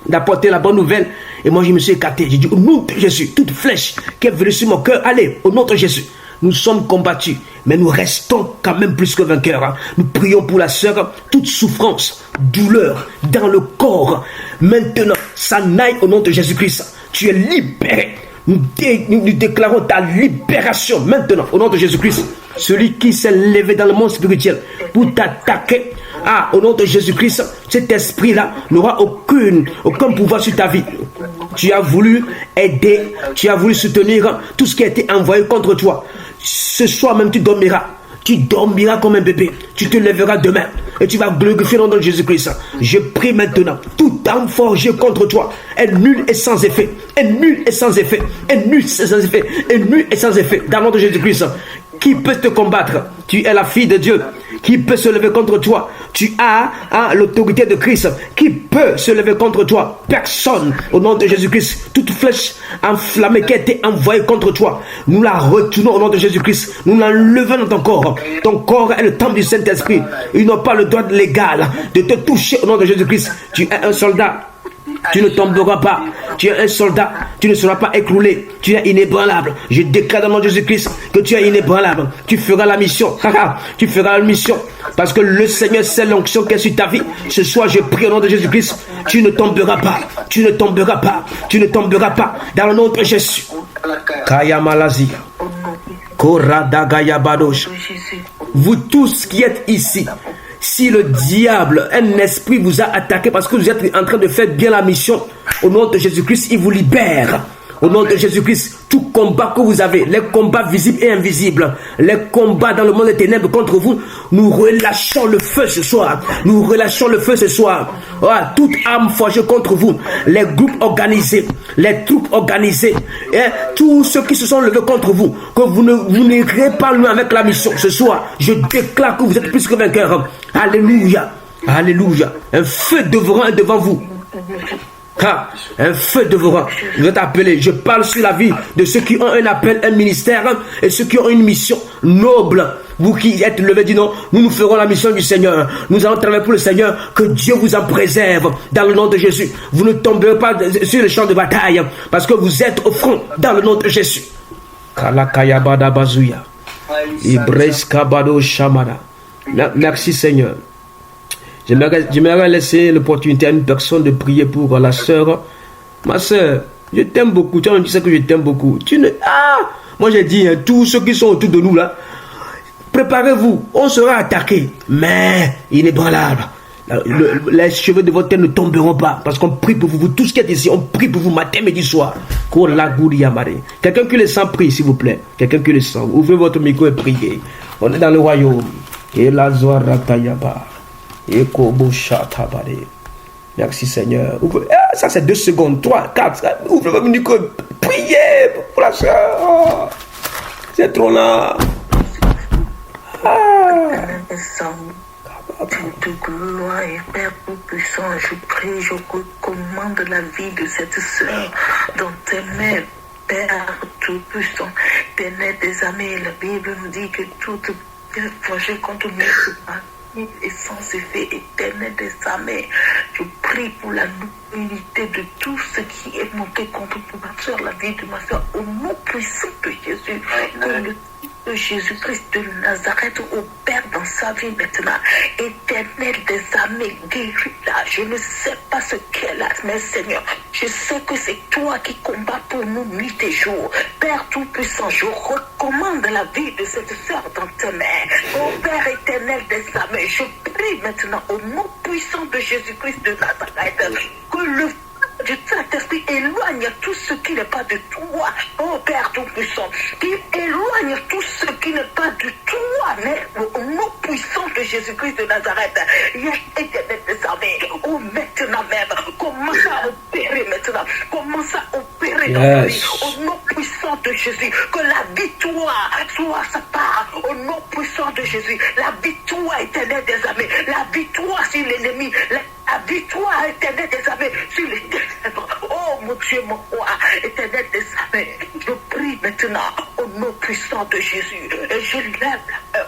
d'apporter la bonne nouvelle. Et moi, je me suis écarté. J'ai dit, au nom de Jésus, toute flèche qui est venue sur mon cœur, allez, au nom de Jésus. Nous sommes combattus, mais nous restons quand même plus que vainqueurs. Nous prions pour la sœur, toute souffrance, douleur dans le corps. Maintenant, ça n'aille au nom de Jésus-Christ. Tu es libéré. Nous déclarons ta libération maintenant au nom de Jésus-Christ. Celui qui s'est levé dans le monde spirituel pour t'attaquer, au nom de Jésus-Christ, cet esprit-là n'aura aucun pouvoir sur ta vie. Tu as voulu aider, tu as voulu soutenir tout ce qui a été envoyé contre toi. Ce soir même, tu dormiras. Tu dormiras comme un bébé. Tu te lèveras demain et tu vas glorifier le nom de Jésus-Christ. Je prie maintenant. Toute arme forgée contre toi est nulle et sans effet. Est nulle et sans effet. Est nulle et sans effet. Est nulle et sans effet. Dans le nom de Jésus-Christ. Qui peut te combattre? Tu es la fille de Dieu. Qui peut se lever contre toi? Tu as l'autorité de Christ. Qui peut se lever contre toi? Personne. Au nom de Jésus-Christ, toute flèche enflammée qui a été envoyée contre toi, nous la retournons au nom de Jésus-Christ. Nous l'enlevons dans ton corps. Ton corps est le temple du Saint-Esprit. Ils n'ont pas le droit légal de te toucher au nom de Jésus-Christ. Tu es un soldat. Tu ne tomberas pas. Tu es un soldat. Tu ne seras pas écroulé. Tu es inébranlable. Je déclare dans le nom de Jésus-Christ que tu es inébranlable. Tu feras la mission. Tu feras la mission. Parce que le Seigneur, c'est l'onction qui est sur ta vie. Ce soir, je prie au nom de Jésus-Christ. Tu ne tomberas pas. Tu ne tomberas pas. Tu ne tomberas pas. Dans le nom de Jésus. Kaya Malazia. Korada Gaya Badosh. Vous tous qui êtes ici, si le diable, un esprit vous a attaqué parce que vous êtes en train de faire bien la mission, au nom de Jésus-Christ, il vous libère. Au nom de Jésus-Christ, tout combat que vous avez, les combats visibles et invisibles, les combats dans le monde des ténèbres contre vous, nous relâchons le feu ce soir. Nous relâchons le feu ce soir. Toute arme forgée contre vous, les groupes organisés, les troupes organisées, tous ceux qui se sont levés contre vous, que vous n'irez pas loin avec la mission ce soir. Je déclare que vous êtes plus que vainqueurs. Alléluia. Alléluia. Un feu devant vous. Un feu dévorant. Vous êtes appelés. Je parle sur la vie de ceux qui ont un appel, un ministère et ceux qui ont une mission noble. Vous qui êtes levés, dites non, nous ferons la mission du Seigneur. Nous allons travailler pour le Seigneur. Que Dieu vous en préserve dans le nom de Jésus. Vous ne tomberez pas sur le champ de bataille parce que vous êtes au front dans le nom de Jésus. Merci Seigneur. J'aimerais laisser l'opportunité à une personne de prier pour la sœur. Ma sœur, je t'aime beaucoup. Tu as dit ça que je t'aime beaucoup. Moi j'ai dit, tous ceux qui sont autour de nous là, préparez-vous, on sera attaqué. Mais inébranlable. Les cheveux de votre tête ne tomberont pas. Parce qu'on prie pour vous. Vous tous qui êtes ici, on prie pour vous matin, midi, soir. Quelqu'un qui le sent, prie s'il vous plaît. Quelqu'un qui le sent. Ouvrez votre micro et priez. On est dans le royaume. Et la Zoratayaba. Merci Seigneur. Ça c'est 2 secondes, 3, 4. Ouvrez votre micro. Priez pour la soeur. C'est trop là. de gloire et Père tout-puissant, je prie, je recommande la vie de cette sœur dans tes mains. Père tout-puissant, ténèbres des amis, la Bible nous dit que toute projet contre nous se passe et sans effet éternel des amis. Je prie pour la nullité de tout ce qui est monté contre ma soeur, la vie de ma soeur, au nom puissant de Jésus, que le de Jésus-Christ de Nazareth opère dans sa vie maintenant. Éternel des armées, guéris-la. Je ne sais pas ce qu'elle a, mais Seigneur, je sais que c'est toi qui combats pour nous nuit et jour. Père Tout-Puissant, je recommande la vie de cette sœur dans tes mains. Ô Père éternel des armées, je prie maintenant au nom puissant de Jésus-Christ de Nazareth que le du Saint-Esprit éloigne tout ce qui n'est pas de toi, oh Père Tout-Puissant, qui éloigne tout ce qui n'est pas de toi, mais au nom puissant de Jésus-Christ de Nazareth, il y a éternel des armées, oh maintenant même, commence à opérer maintenant, commence à opérer dans ta vie, au nom puissant de Jésus, que la victoire soit sa part, au nom puissant de Jésus, la victoire éternelle des armées, la victoire sur l'ennemi, la victoire éternelle des armées sur les ténèbres. Oh mon Dieu, mon roi, éternel des armées, je prie maintenant au nom puissant de Jésus. Et je lève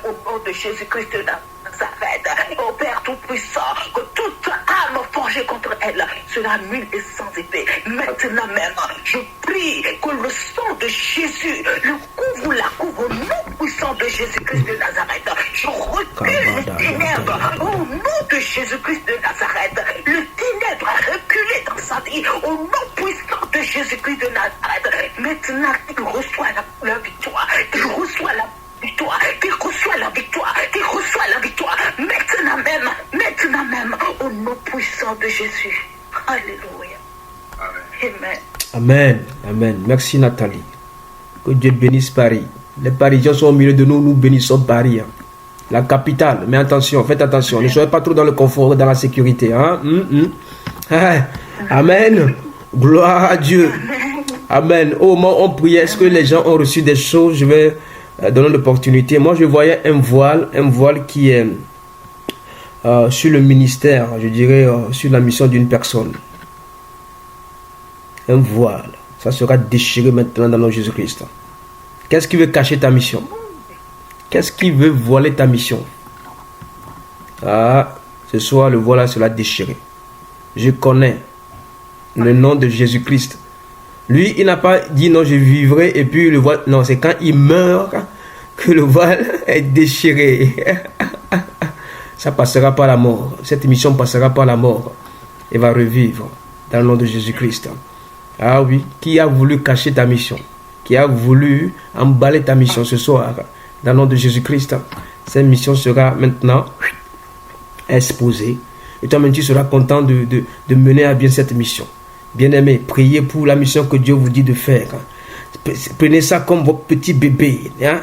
au nom de Jésus-Christ de Nazareth, au Père Tout-Puissant, que toute arme forgée contre elle sera nulle et sans effet. Maintenant même, je prie que le sang de Jésus le couvre, la couvre au nom puissant de Jésus-Christ de Nazareth. Je recule les ténèbres au nom de Jésus-Christ de Nazareth. Le ténèbre a reculé dans sa vie au nom puissant de Jésus-Christ de Nazareth. Maintenant, qu'il reçoit la victoire, qu'il reçoit la victoire, qu'il reçoit la victoire, qu'il reçoit la victoire. Maintenant même, au nom puissant de Jésus. Alléluia. Amen. Amen. Amen. Merci Nathalie. Que Dieu bénisse Paris. Les Parisiens sont au milieu de nous, nous bénissons Paris. La capitale. Mais attention, faites attention. Ne soyez pas trop dans le confort, dans la sécurité. Hein? Amen. Gloire à Dieu. Amen. Au moment où on priait, est-ce que les gens ont reçu des choses? Je vais donner l'opportunité. Moi, je voyais un voile qui est sur le ministère, je dirais, sur la mission d'une personne. Un voile. Ça sera déchiré maintenant dans le nom de Jésus-Christ. Qu'est-ce qui veut cacher ta mission? Qu'est-ce qui veut voiler ta mission? Ah, ce soir, le voile sera déchiré. Je connais le nom de Jésus-Christ. Lui, il n'a pas dit non, je vivrai et puis le voile. Non, c'est quand il meurt que le voile est déchiré. Ça passera par la mort. Cette mission passera par la mort et va revivre dans le nom de Jésus-Christ. Ah oui, qui a voulu cacher ta mission? Qui a voulu emballer ta mission ce soir? Dans le nom de Jésus-Christ, cette mission sera maintenant exposée. Et toi-même, tu seras content de mener à bien cette mission. Bien-aimé, priez pour la mission que Dieu vous dit de faire. Prenez ça comme votre petit bébé. Hein?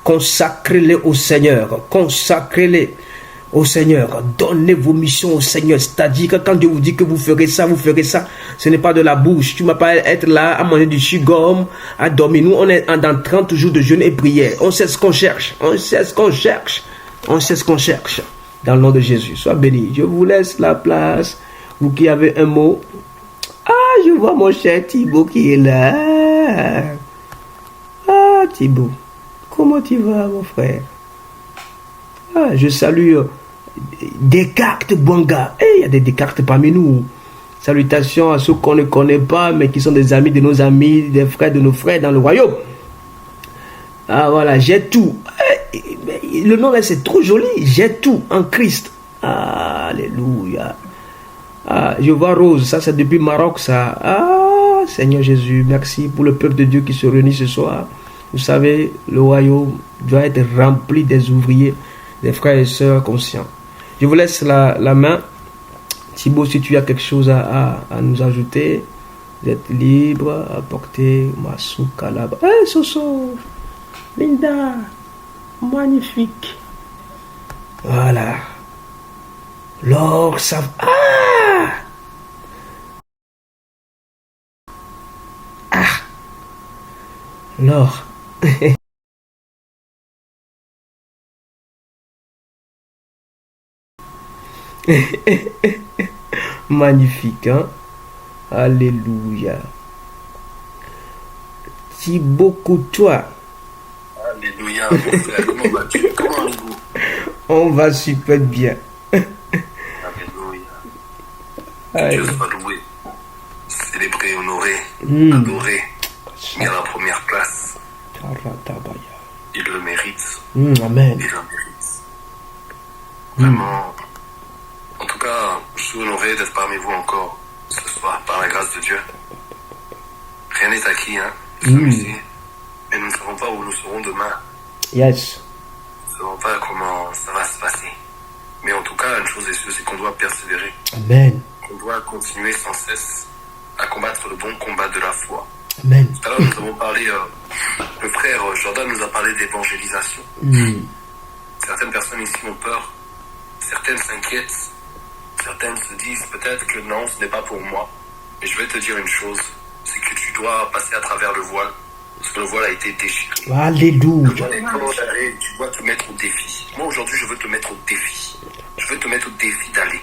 Consacrez-les au Seigneur. Consacrez-les au Seigneur. Donnez vos missions au Seigneur. C'est-à-dire que quand Dieu vous dit que vous ferez ça, ce n'est pas de la bouche. Tu ne vas pas être là à manger du chewing-gum, à dormir. Nous, on est dans 30 jours de jeûne et prière. On sait ce qu'on cherche. On sait ce qu'on cherche. On sait ce qu'on cherche. Dans le nom de Jésus. Sois béni. Je vous laisse la place. Vous qui avez un mot. Ah, je vois mon cher Thibaut qui est là. Ah, Thibaut. Comment tu vas, mon frère? Ah, je salue Descartes Bouanga. Il y a des Descartes parmi nous. Salutations à ceux qu'on ne connaît pas, mais qui sont des amis de nos amis, des frères de nos frères dans le royaume. Ah, voilà, j'ai tout. Le nom là, c'est trop joli. J'ai tout en Christ. Alléluia. Ah, je vois Rose, ça c'est depuis Maroc, ça. Ah, Seigneur Jésus, merci pour le peuple de Dieu qui se réunit ce soir. Vous savez, le royaume doit être rempli des ouvriers, des frères et sœurs conscients. Je vous laisse la main. Thibaut, si tu as quelque chose à nous ajouter, vous êtes libre à porter ma souka là-bas. Hey, Soso, Linda, magnifique. Voilà. L'or, ça... Ah! Ah! L'or. Magnifique, hein? Alléluia. Thibaut Coutois, Alléluia, mon frère, comment vas-tu? Comment allez-vous? on va super bien. Alléluia. Que Aïe. Dieu soit loué, célébré, honoré, Mm. adoré, mis à la première place. Karatabaya. Il le mérite, Amen. il le mérite. Vraiment. En tout cas, je suis honoré d'être parmi vous encore ce soir, par la grâce de Dieu. Rien n'est acquis, hein? Nous sommes ici, mais nous ne savons pas où nous serons demain. Yes. Nous ne savons pas comment ça va se passer. Mais en tout cas, une chose est sûre, c'est qu'on doit persévérer. Amen. On doit continuer sans cesse à combattre le bon combat de la foi. Amen. Tout à l'heure, nous avons parlé, le frère Jordan nous a parlé d'évangélisation. Certaines personnes ici ont peur, certaines s'inquiètent, certaines se disent peut-être que non, ce n'est pas pour moi. Mais je vais te dire une chose, c'est que tu dois passer à travers le voile, parce que le voile a été déchiré. Le Alléluia. voile est condamné, tu dois te mettre au défi. Moi aujourd'hui, je veux te mettre au défi. Je veux te mettre au défi d'aller.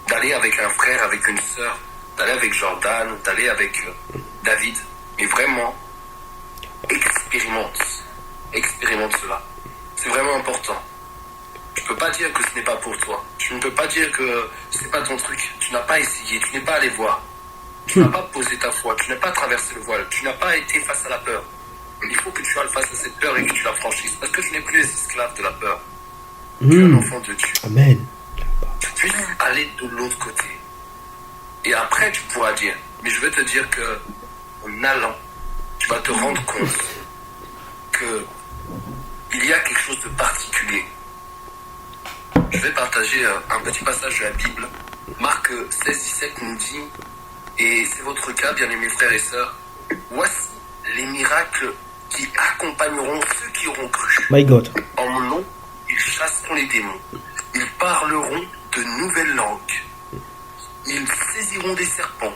D'aller avec un frère, avec une sœur, d'aller avec Jordan, d'aller avec David. Mais vraiment, expérimente cela. C'est vraiment important. Tu ne peux pas dire que ce n'est pas pour toi. Tu ne peux pas dire que ce n'est pas ton truc. Tu n'as pas essayé, tu n'es pas allé voir. Tu n'as pas posé ta foi, tu n'as pas traversé le voile, tu n'as pas été face à la peur. Il faut que tu ailles face à cette peur et que tu la franchisses. Parce que tu n'es plus esclave de la peur. Tu es un enfant de Dieu. Amen. Tu puisses aller de l'autre côté. Et après, tu pourras dire. Mais je vais te dire que en allant, tu vas te rendre compte que il y a quelque chose de particulier. Je vais partager un petit passage de la Bible. Marc 16-17 nous dit, et c'est votre cas, bien-aimés frères et sœurs, voici les miracles qui accompagneront ceux qui auront cru. My God. En mon nom, ils chasseront les démons. Ils parleront de nouvelles langues. Ils saisiront des serpents.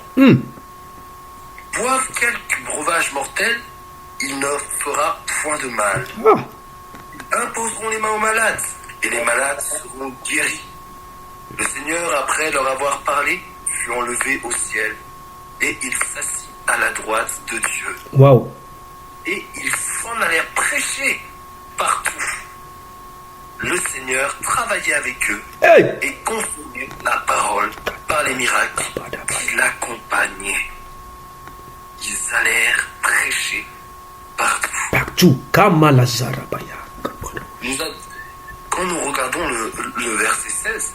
Boivent quelques breuvages mortels, il ne fera point de mal. Ah. Ils imposeront les mains aux malades, et les malades seront guéris. Le Seigneur, après leur avoir parlé, fut enlevé au ciel, et il s'assit à la droite de Dieu. Wow. Et ils s'en allèrent prêcher partout. Le Seigneur travaillait avec eux Hey. et confirmait la parole par les miracles qui l'accompagnaient. Ils allèrent prêcher partout. Partout. Kamalazarabaya. Quand nous regardons le verset 16,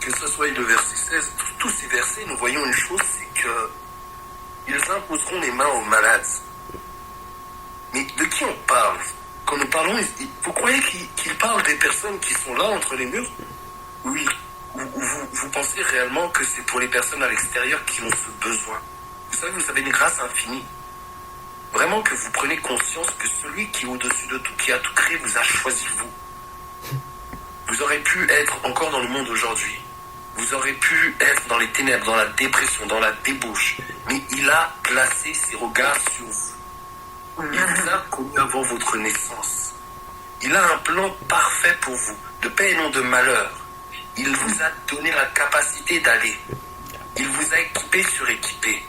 que ce soit le verset 16, tous ces versets, nous voyons une chose, c'est que ils imposeront les mains aux malades. Mais de qui on parle? Quand nous parlons, vous croyez qu'il parle des personnes qui sont là entre les murs? Oui. Ou vous pensez réellement que c'est pour les personnes à l'extérieur qui ont ce besoin? Vous avez une grâce infinie. Vraiment que vous prenez conscience que celui qui est au-dessus de tout, qui a tout créé, vous a choisi vous. Vous aurez pu être encore dans le monde aujourd'hui. Vous aurez pu être dans les ténèbres, dans la dépression, dans la débauche. Mais il a placé ses regards sur vous. Il vous a connu avant votre naissance. Il a un plan parfait pour vous, de paix et non de malheur. Il vous a donné la capacité d'aller. Il vous a équipé sur équipé.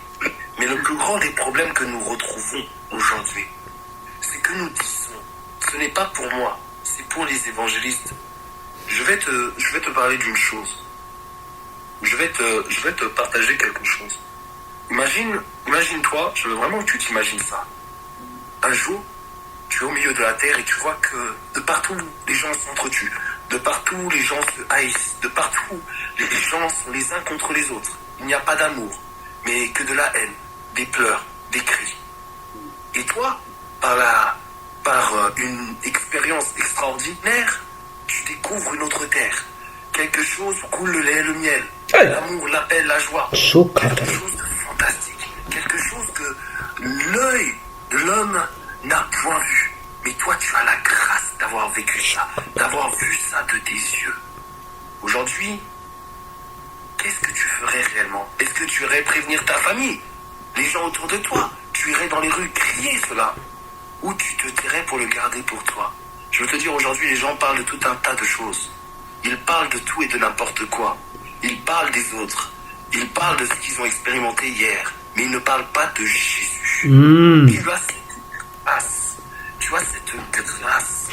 Mais le plus grand des problèmes que nous retrouvons aujourd'hui, c'est que nous disons, ce n'est pas pour moi, c'est pour les évangélistes. Je vais te parler d'une chose. Je vais te partager quelque chose. Imagine-toi, je veux vraiment que tu t'imagines ça. Un jour, tu es au milieu de la terre et tu vois que de partout, les gens s'entretuent. De partout, les gens se haïssent. De partout, les gens sont les uns contre les autres. Il n'y a pas d'amour, mais que de la haine, des pleurs, des cris. Et toi, par une expérience extraordinaire, tu découvres une autre terre. Quelque chose où coule le lait et le miel. Hey. L'amour, la paix, la joie. Chokara. Quelque chose de fantastique. Quelque chose que l'œil de l'homme n'a point vu. Mais toi, tu as la grâce d'avoir vécu ça, d'avoir vu ça de tes yeux. Aujourd'hui, qu'est-ce que tu ferais réellement? Est-ce que tu irais prévenir ta famille, les gens autour de toi? Tu irais dans les rues crier cela? Ou tu te tairais pour le garder pour toi? Je veux te dire, aujourd'hui, les gens parlent de tout un tas de choses. Ils parlent de tout et de n'importe quoi. Ils parlent des autres. Ils parlent de ce qu'ils ont expérimenté hier. Mais ils ne parlent pas de Jésus. Tu as cette grâce. Tu as cette grâce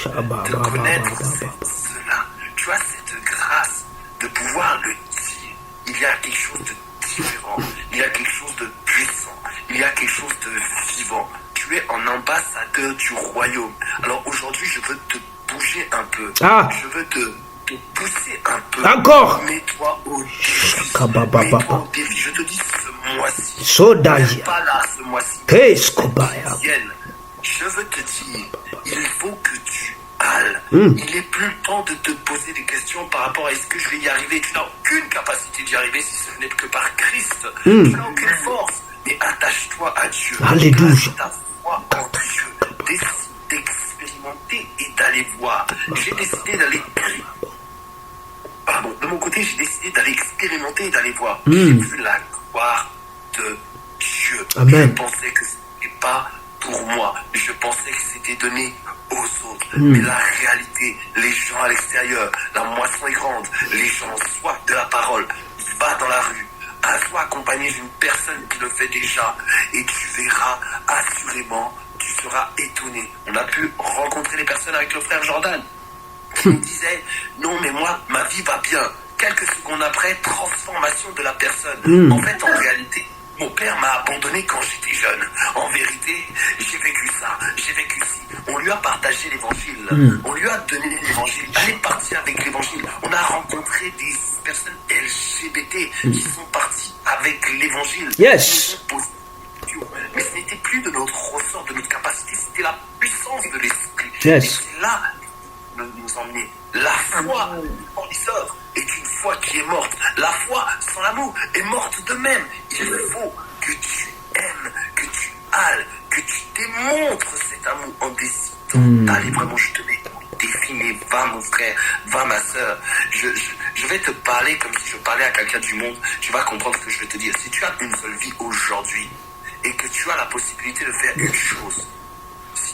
de connaître cela. Tu as cette grâce de pouvoir le dire. Il y a quelque chose de différent. Il y a quelque chose de puissant. Il y a quelque chose de vivant. Tu es en ambassadeur du royaume. Alors aujourd'hui, je veux te bouger un peu. Je veux te pousser un peu. Encore. Mets-toi au défi. Mets-toi au défi. Je te dis ce mois-ci. Sodaya. Pas là ce mois-ci. Keskobaya. Je veux te dire, il faut que tu halles. Il n'est plus le temps de te poser des questions par rapport à est-ce que je vais y arriver. Tu n'as aucune capacité d'y arriver si ce n'est que par Christ. Tu n'as aucune force. Mais attache-toi à Dieu. Alléluia. Place ta foi en Dieu. Décide d'expérimenter et d'aller voir. J'ai décidé d'aller... Pardon, de mon côté, j'ai décidé d'aller expérimenter et d'aller voir. J'ai vu la gloire de Dieu. Amen. Je pensais que ce n'était pas pour moi. Je pensais que c'était donné aux autres. Mais la réalité, les gens à l'extérieur, la moisson est grande. Les gens ont soif de la parole. Va dans la rue. Sois accompagné d'une personne qui le fait déjà. Et tu verras assurément, tu seras étonné. On a pu rencontrer les personnes avec le frère Jordan. Qui me disait, non mais moi, ma vie va bien. Quelques secondes après, transformation de la personne. En fait, en réalité, mon père m'a abandonné quand j'étais jeune. En vérité, j'ai vécu ça, j'ai vécu ci. On lui a partagé l'évangile. On lui a donné l'évangile. Elle est partie avec l'évangile. On a rencontré des personnes LGBT qui sont parties avec l'évangile. Yes. Mais ce n'était plus de notre ressort, de notre capacité, c'était la puissance de l'esprit. Yes. Et c'est là nous emmener. La foi en l'essor est une foi qui est morte. La foi sans l'amour est morte de même. Il faut que tu aimes, que tu halles, que tu démontres cet amour en décidant d'aller vraiment, je te mets au défi, mais va mon frère, va ma soeur. Je vais te parler comme si je parlais à quelqu'un du monde. Tu vas comprendre ce que je vais te dire. Si tu as une seule vie aujourd'hui et que tu as la possibilité de faire une chose,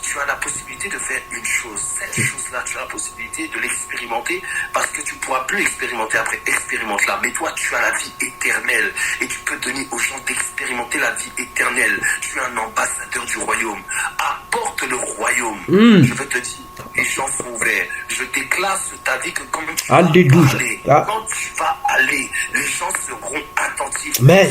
tu as la possibilité de faire une chose. Cette chose-là, tu as la possibilité de l'expérimenter parce que tu ne pourras plus l'expérimenter après. Expérimente-la. Mais toi, tu as la vie éternelle et tu peux donner aux gens d'expérimenter la vie éternelle. Tu es un ambassadeur du royaume. Apporte le royaume. Je veux te dire, les gens sont ouverts. Je déclare sur ta vie que quand tu vas aller, quand tu vas aller, les gens seront attentifs. Mais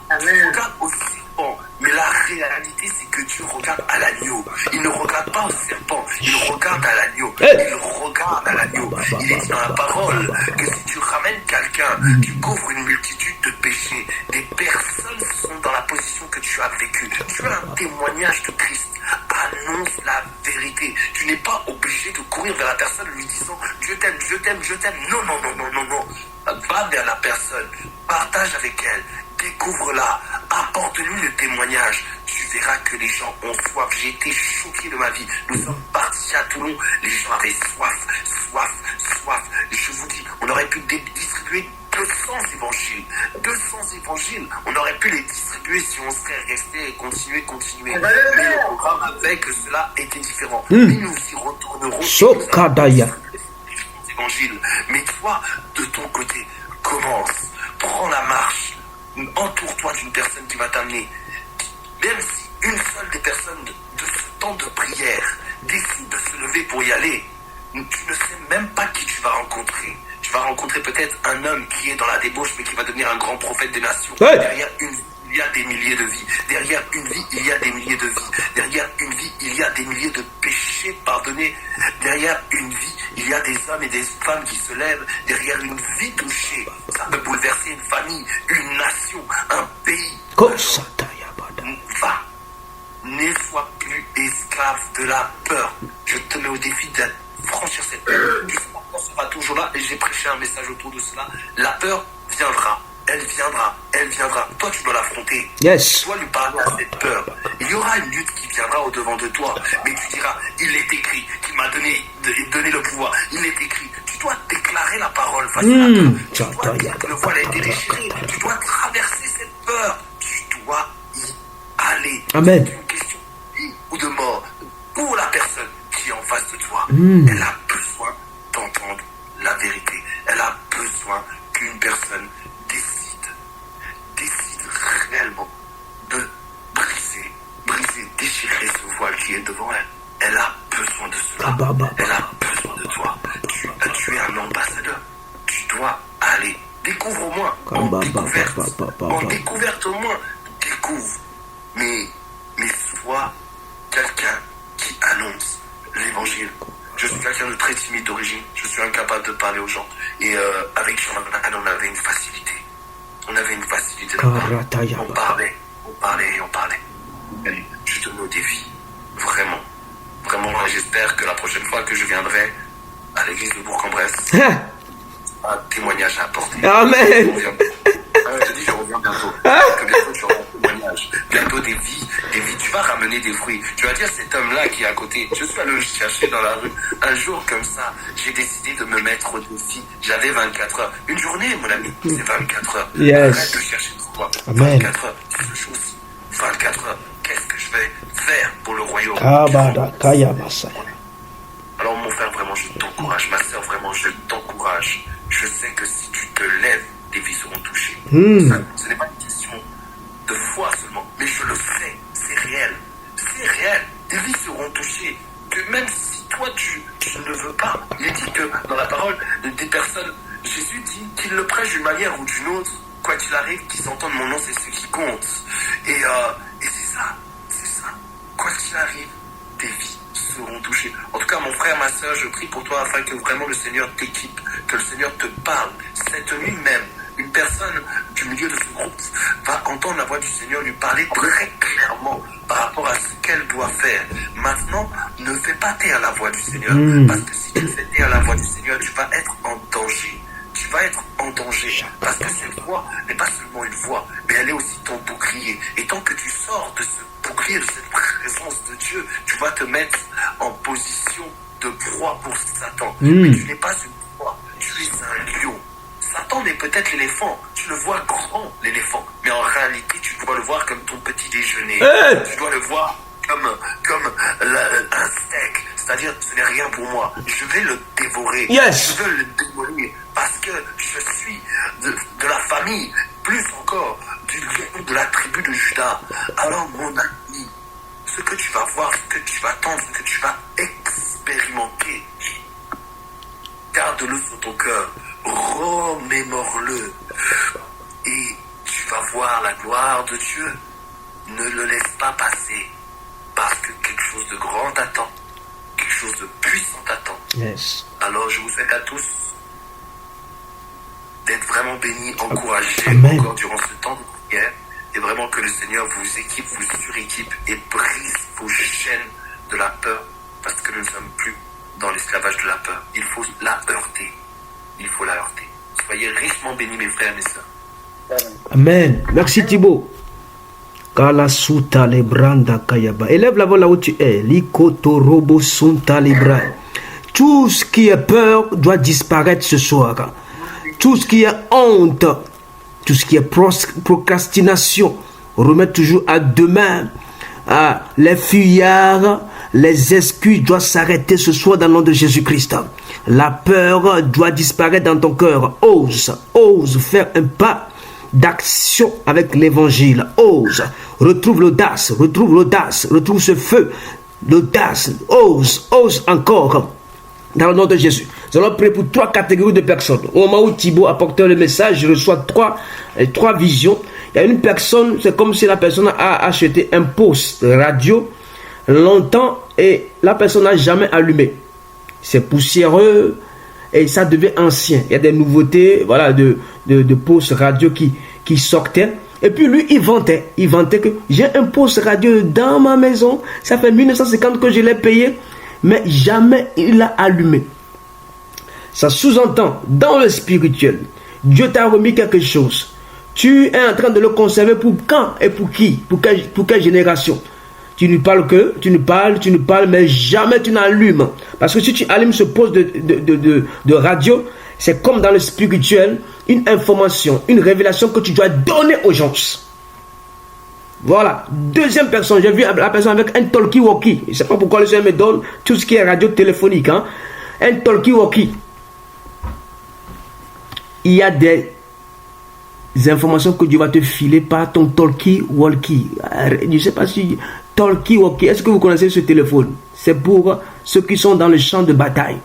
regarde au serpent, mais la réalité c'est que Dieu regarde à l'agneau. Il ne regarde pas au serpent, il regarde à l'agneau. Il regarde à l'agneau. Il est dans la parole que si tu ramènes quelqu'un, tu couvres une multitude de péchés. Des personnes sont dans la position que tu as vécue. Tu as un témoignage de Christ. Annonce la vérité. Tu n'es pas obligé de courir vers la personne lui disant je t'aime, je t'aime, je t'aime. Non, non, non, non, non, non. Va vers la personne, partage avec elle, découvre-la, apporte-lui le témoignage. Tu verras que les gens ont soif. J'ai été choqué de ma vie. Nous sommes partis à Toulon, les gens avaient soif, soif, soif. Je vous dis, on aurait pu distribuer 200 évangiles. 200 évangiles, on aurait pu les distribuer si on serait resté et continuer. Mais le programme avait que cela était différent. Mais nous y retournerons. Sokadaya. Évangile. Mais toi, de ton côté, commence, prends la marche, entoure-toi d'une personne qui va t'amener. Même si une seule des personnes de ce temps de prière décide de se lever pour y aller, tu ne sais même pas qui tu vas rencontrer. Tu vas rencontrer peut-être un homme qui est dans la débauche mais qui va devenir un grand prophète des nations. Derrière une vie, il y a des milliers de vies. Derrière une vie, il y a des milliers de vies. Derrière une vie, il y a des milliers de péchés pardonnés. Derrière une vie, il y a des hommes et des femmes qui se lèvent. Derrière une vie touchée, ça peut bouleverser une famille, une nation, un pays. Va, ne sois plus esclave de la peur. Je te mets au défi de franchir cette peur. On sera toujours là et j'ai prêché un message autour de cela. La peur viendra. Elle viendra, elle viendra. Toi, tu dois l'affronter. Yes. Tu dois lui parler à cette peur. Il y aura une lutte qui viendra au-devant de toi. Mais tu diras, il est écrit, qu'il m'a donné le pouvoir. Il est écrit. Tu dois déclarer la parole face à la peur. Tu dois dire que le voile a été déchiré. Tu dois traverser cette peur. Tu dois y aller. Amen. C'est une question de vie ou de mort. Pour la personne qui est en face de toi, elle a besoin d'entendre la vérité. Elle a besoin de toi. Tu es un ambassadeur. Tu dois aller. Découvre-moi. En découverte au moins. Découvre. Mais sois quelqu'un qui annonce l'évangile. Je suis quelqu'un de très timide d'origine. Je suis incapable de parler aux gens. Et avec Jonathan, on avait une facilité. On avait une facilité. On parlait. Et je te mets au défi. Vraiment. Vraiment, j'espère que la prochaine fois que je viendrai à l'église de Bourg-en-Bresse, un témoignage à apporter. Amen. Je dis, je reviens bientôt. Que bientôt tu auras un témoignage. Bientôt des vies. Tu vas ramener des fruits. Tu vas dire, cet homme-là qui est à côté, je suis allé le chercher dans la rue. Un jour comme ça, j'ai décidé de me mettre au défi. J'avais 24 heures. Une journée, mon ami, c'est 24 heures. Yes. Arrête de chercher trop. Amen. 24 heures, c'est ce chose. 24 heures. Qu'est-ce que je vais faire pour le royaume? Alors mon frère, vraiment, je t'encourage. Ma soeur, vraiment, je t'encourage. Je sais que si tu te lèves, des vies seront touchées. Ce n'est pas une question de foi seulement, mais je le sais, c'est réel. C'est réel. Des vies seront touchées. Que même si toi, tu ne le veux pas, il est dit que dans la parole des personnes, Jésus dit qu'il le prêche d'une manière ou d'une autre, quoi qu'il arrive, qu'ils entendent mon nom, c'est ce qui compte. Et c'est ça. Quoi qu'il arrive, des vies seront touchées. En tout cas, mon frère, ma soeur, je prie pour toi afin que vraiment le Seigneur t'équipe, que le Seigneur te parle. Cette nuit même, une personne du milieu de ce groupe va entendre la voix du Seigneur lui parler très clairement par rapport à ce qu'elle doit faire. Maintenant, ne fais pas taire la voix du Seigneur, parce que si tu fais taire la voix du Seigneur, tu vas être en danger. Tu vas être en danger, parce que cette voix n'est pas seulement une voix, mais elle est aussi ton bouclier. Et tant que tu sors de ce bouclier, de cette présence de Dieu, tu vas te mettre en position de proie pour Satan. Mais tu n'es pas une proie, tu es un lion. Satan est peut-être l'éléphant, tu le vois grand, l'éléphant, mais en réalité, tu dois le voir comme ton petit déjeuner. Tu dois le voir comme un steak, c'est-à-dire ce n'est rien pour moi. Je vais le dévorer, je veux le démolir, parce que je suis de la famille, plus encore de la tribu de Juda. Alors mon ami, ce que tu vas voir, ce que tu vas entendre, ce que tu vas expérimenter, garde-le sur ton cœur, remémore-le, et tu vas voir la gloire de Dieu. Ne le laisse pas passer, parce que quelque chose de grand t'attend, quelque chose de puissant t'attend. Alors je vous souhaite à tous d'être vraiment bénis, encouragés encore durant ce temps de prière, et vraiment que le Seigneur vous équipe, vous suréquipe et brise vos chaînes de la peur, parce que nous ne sommes plus dans l'esclavage de la peur. Il faut la heurter. Soyez richement bénis, mes frères et mes sœurs. Amen. Merci Thibaut. Kalasuta lebranda kayaba. Élève la voix là où tu es. Likotorobo sunta libra. Tout ce qui est peur doit disparaître ce soir. Tout ce qui est honte, tout ce qui est procrastination, remettre toujours à demain. Les fuyards, les excuses doivent s'arrêter ce soir dans le nom de Jésus-Christ. La peur doit disparaître dans ton cœur. Ose faire un pas d'action avec l'évangile. Ose, retrouve l'audace, retrouve ce feu, l'audace. Ose encore. Dans le nom de Jésus. Nous allons prier pour 3 catégories de personnes. Au moment où Thibaut apporte le message, je reçois trois visions. Il y a une personne, c'est comme si la personne a acheté un poste radio longtemps et la personne n'a jamais allumé. C'est poussiéreux et ça devient ancien. Il y a des nouveautés, voilà, de postes radio qui sortaient. Et puis lui, il vantait que j'ai un poste radio dans ma maison. Ça fait 1950 que je l'ai payé, mais jamais il l'a allumé. Ça sous-entend, dans le spirituel, Dieu t'a remis quelque chose. Tu es en train de le conserver pour quand et pour qui? Pour quelle génération? Tu ne parles, mais jamais tu n'allumes. Parce que si tu allumes ce poste de radio, c'est comme dans le spirituel, une information, une révélation que tu dois donner aux gens. Voilà. Deuxième personne, j'ai vu la personne avec un talkie-walkie. Je ne sais pas pourquoi le Seigneur me donne tout ce qui est radio téléphonique. Un talkie-walkie. Il y a des informations que Dieu va te filer par ton talkie-walkie. Je ne sais pas si talkie-walkie. Est-ce que vous connaissez ce téléphone? C'est pour ceux qui sont dans le champ de bataille.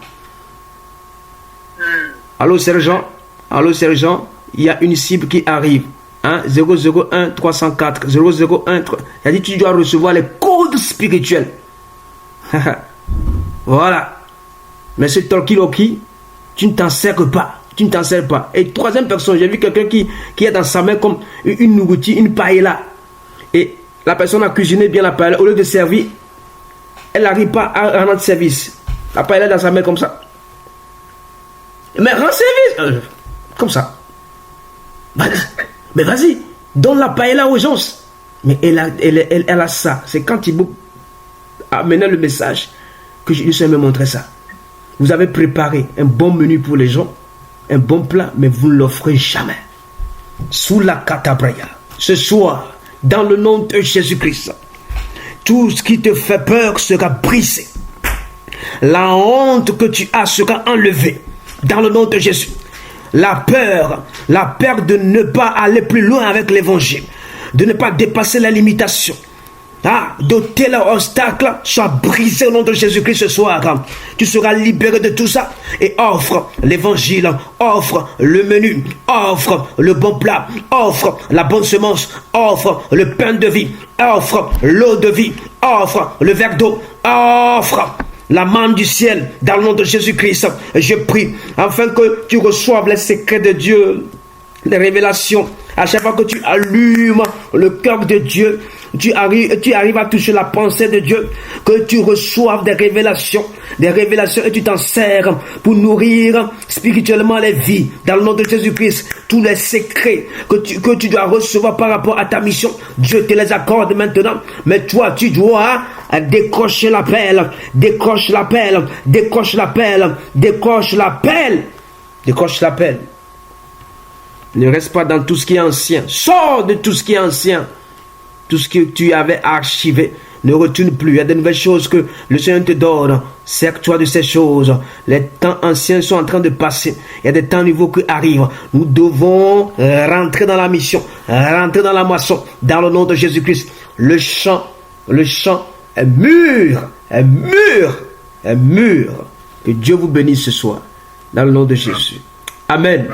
Allô, sergent? Allô, sergent? Il y a une cible qui arrive. Hein? 001 304. 001. Il a dit tu dois recevoir les codes spirituels. Voilà. Mais ce talkie-walkie, tu ne t'en sers pas. Tu ne t'en sers pas. Et troisième personne, j'ai vu quelqu'un qui a dans sa main comme une nourriture, une paella. Et la personne a cuisiné bien la paella. Au lieu de servir, elle n'arrive pas à rendre service. La paella dans sa main comme ça. Mais rends service. Comme ça. Mais vas-y, donne la paella aux gens. Mais elle a ça. C'est quand Thibaut amenait le message que je lui ai montré ça. Vous avez préparé un bon menu pour les gens, un bon plat, mais vous ne l'offrez jamais. Sous la catabraya. Ce soir, dans le nom de Jésus-Christ, tout ce qui te fait peur sera brisé. La honte que tu as sera enlevée. Dans le nom de Jésus. La peur de ne pas aller plus loin avec l'évangile, de ne pas dépasser la limitation, de tel obstacle soit brisé au nom de Jésus-Christ ce soir. Tu seras libéré de tout ça et offre l'évangile, offre le menu, offre le bon plat, offre la bonne semence, offre le pain de vie, offre l'eau de vie, offre le verre d'eau, offre la manne du ciel, dans le nom de Jésus-Christ. Je prie afin que tu reçoives les secrets de Dieu, les révélations. À chaque fois que tu allumes le cœur de Dieu, tu arrives à toucher la pensée de Dieu, que tu reçoives des révélations et tu t'en sers pour nourrir spirituellement les vies. Dans le nom de Jésus-Christ, tous les secrets que tu dois recevoir par rapport à ta mission, Dieu te les accorde maintenant. Mais toi, tu dois décrocher l'appel, décroche l'appel, décroche l'appel, décroche l'appel, décroche l'appel. Ne reste pas dans tout ce qui est ancien. Sors de tout ce qui est ancien. Tout ce que tu avais archivé. Ne retourne plus. Il y a de nouvelles choses que le Seigneur te donne. Sers-toi de ces choses. Les temps anciens sont en train de passer. Il y a des temps nouveaux qui arrivent. Nous devons rentrer dans la mission. Rentrer dans la moisson. Dans le nom de Jésus-Christ. Le champ est mûr. Est mûr. Est mûr. Que Dieu vous bénisse ce soir. Dans le nom de Jésus. Amen.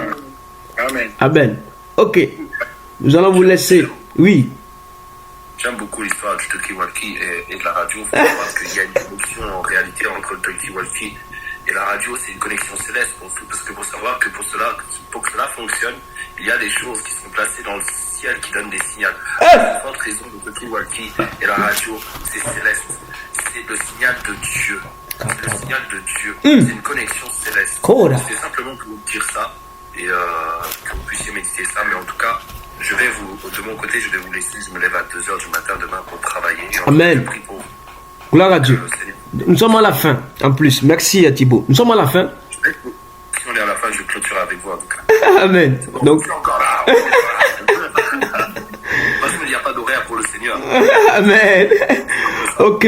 Amen. Amen. Ok. Nous allons vous laisser. Oui. J'aime beaucoup l'histoire du talkie-walkie et de la radio. Il faut savoir qu'il y a une connexion en réalité entre le talkie-walkie et la radio. C'est une connexion céleste. Parce que pour savoir que pour que cela fonctionne, il y a des choses qui sont placées dans le ciel qui donnent des signaux. La forte raison du talkie-walkie et la radio, c'est céleste. C'est le signal de Dieu. C'est le signal de Dieu. C'est une connexion céleste. Cool. C'est simplement pour vous dire ça. Et que vous puissiez méditer ça, mais en tout cas, de mon côté, je vais vous laisser, je me lève à 2h du matin demain pour travailler. Amen. Gloire à Dieu. Nous sommes à la fin, en plus. Merci à Thibaut. Nous sommes à la fin. Si on est à la fin, je clôturerai avec vous en tout cas. Amen. Donc, je suis encore là. Parce qu'il n'y a pas d'horaire pour le Seigneur. Amen. Ok.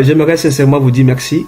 J'aimerais sincèrement vous dire merci.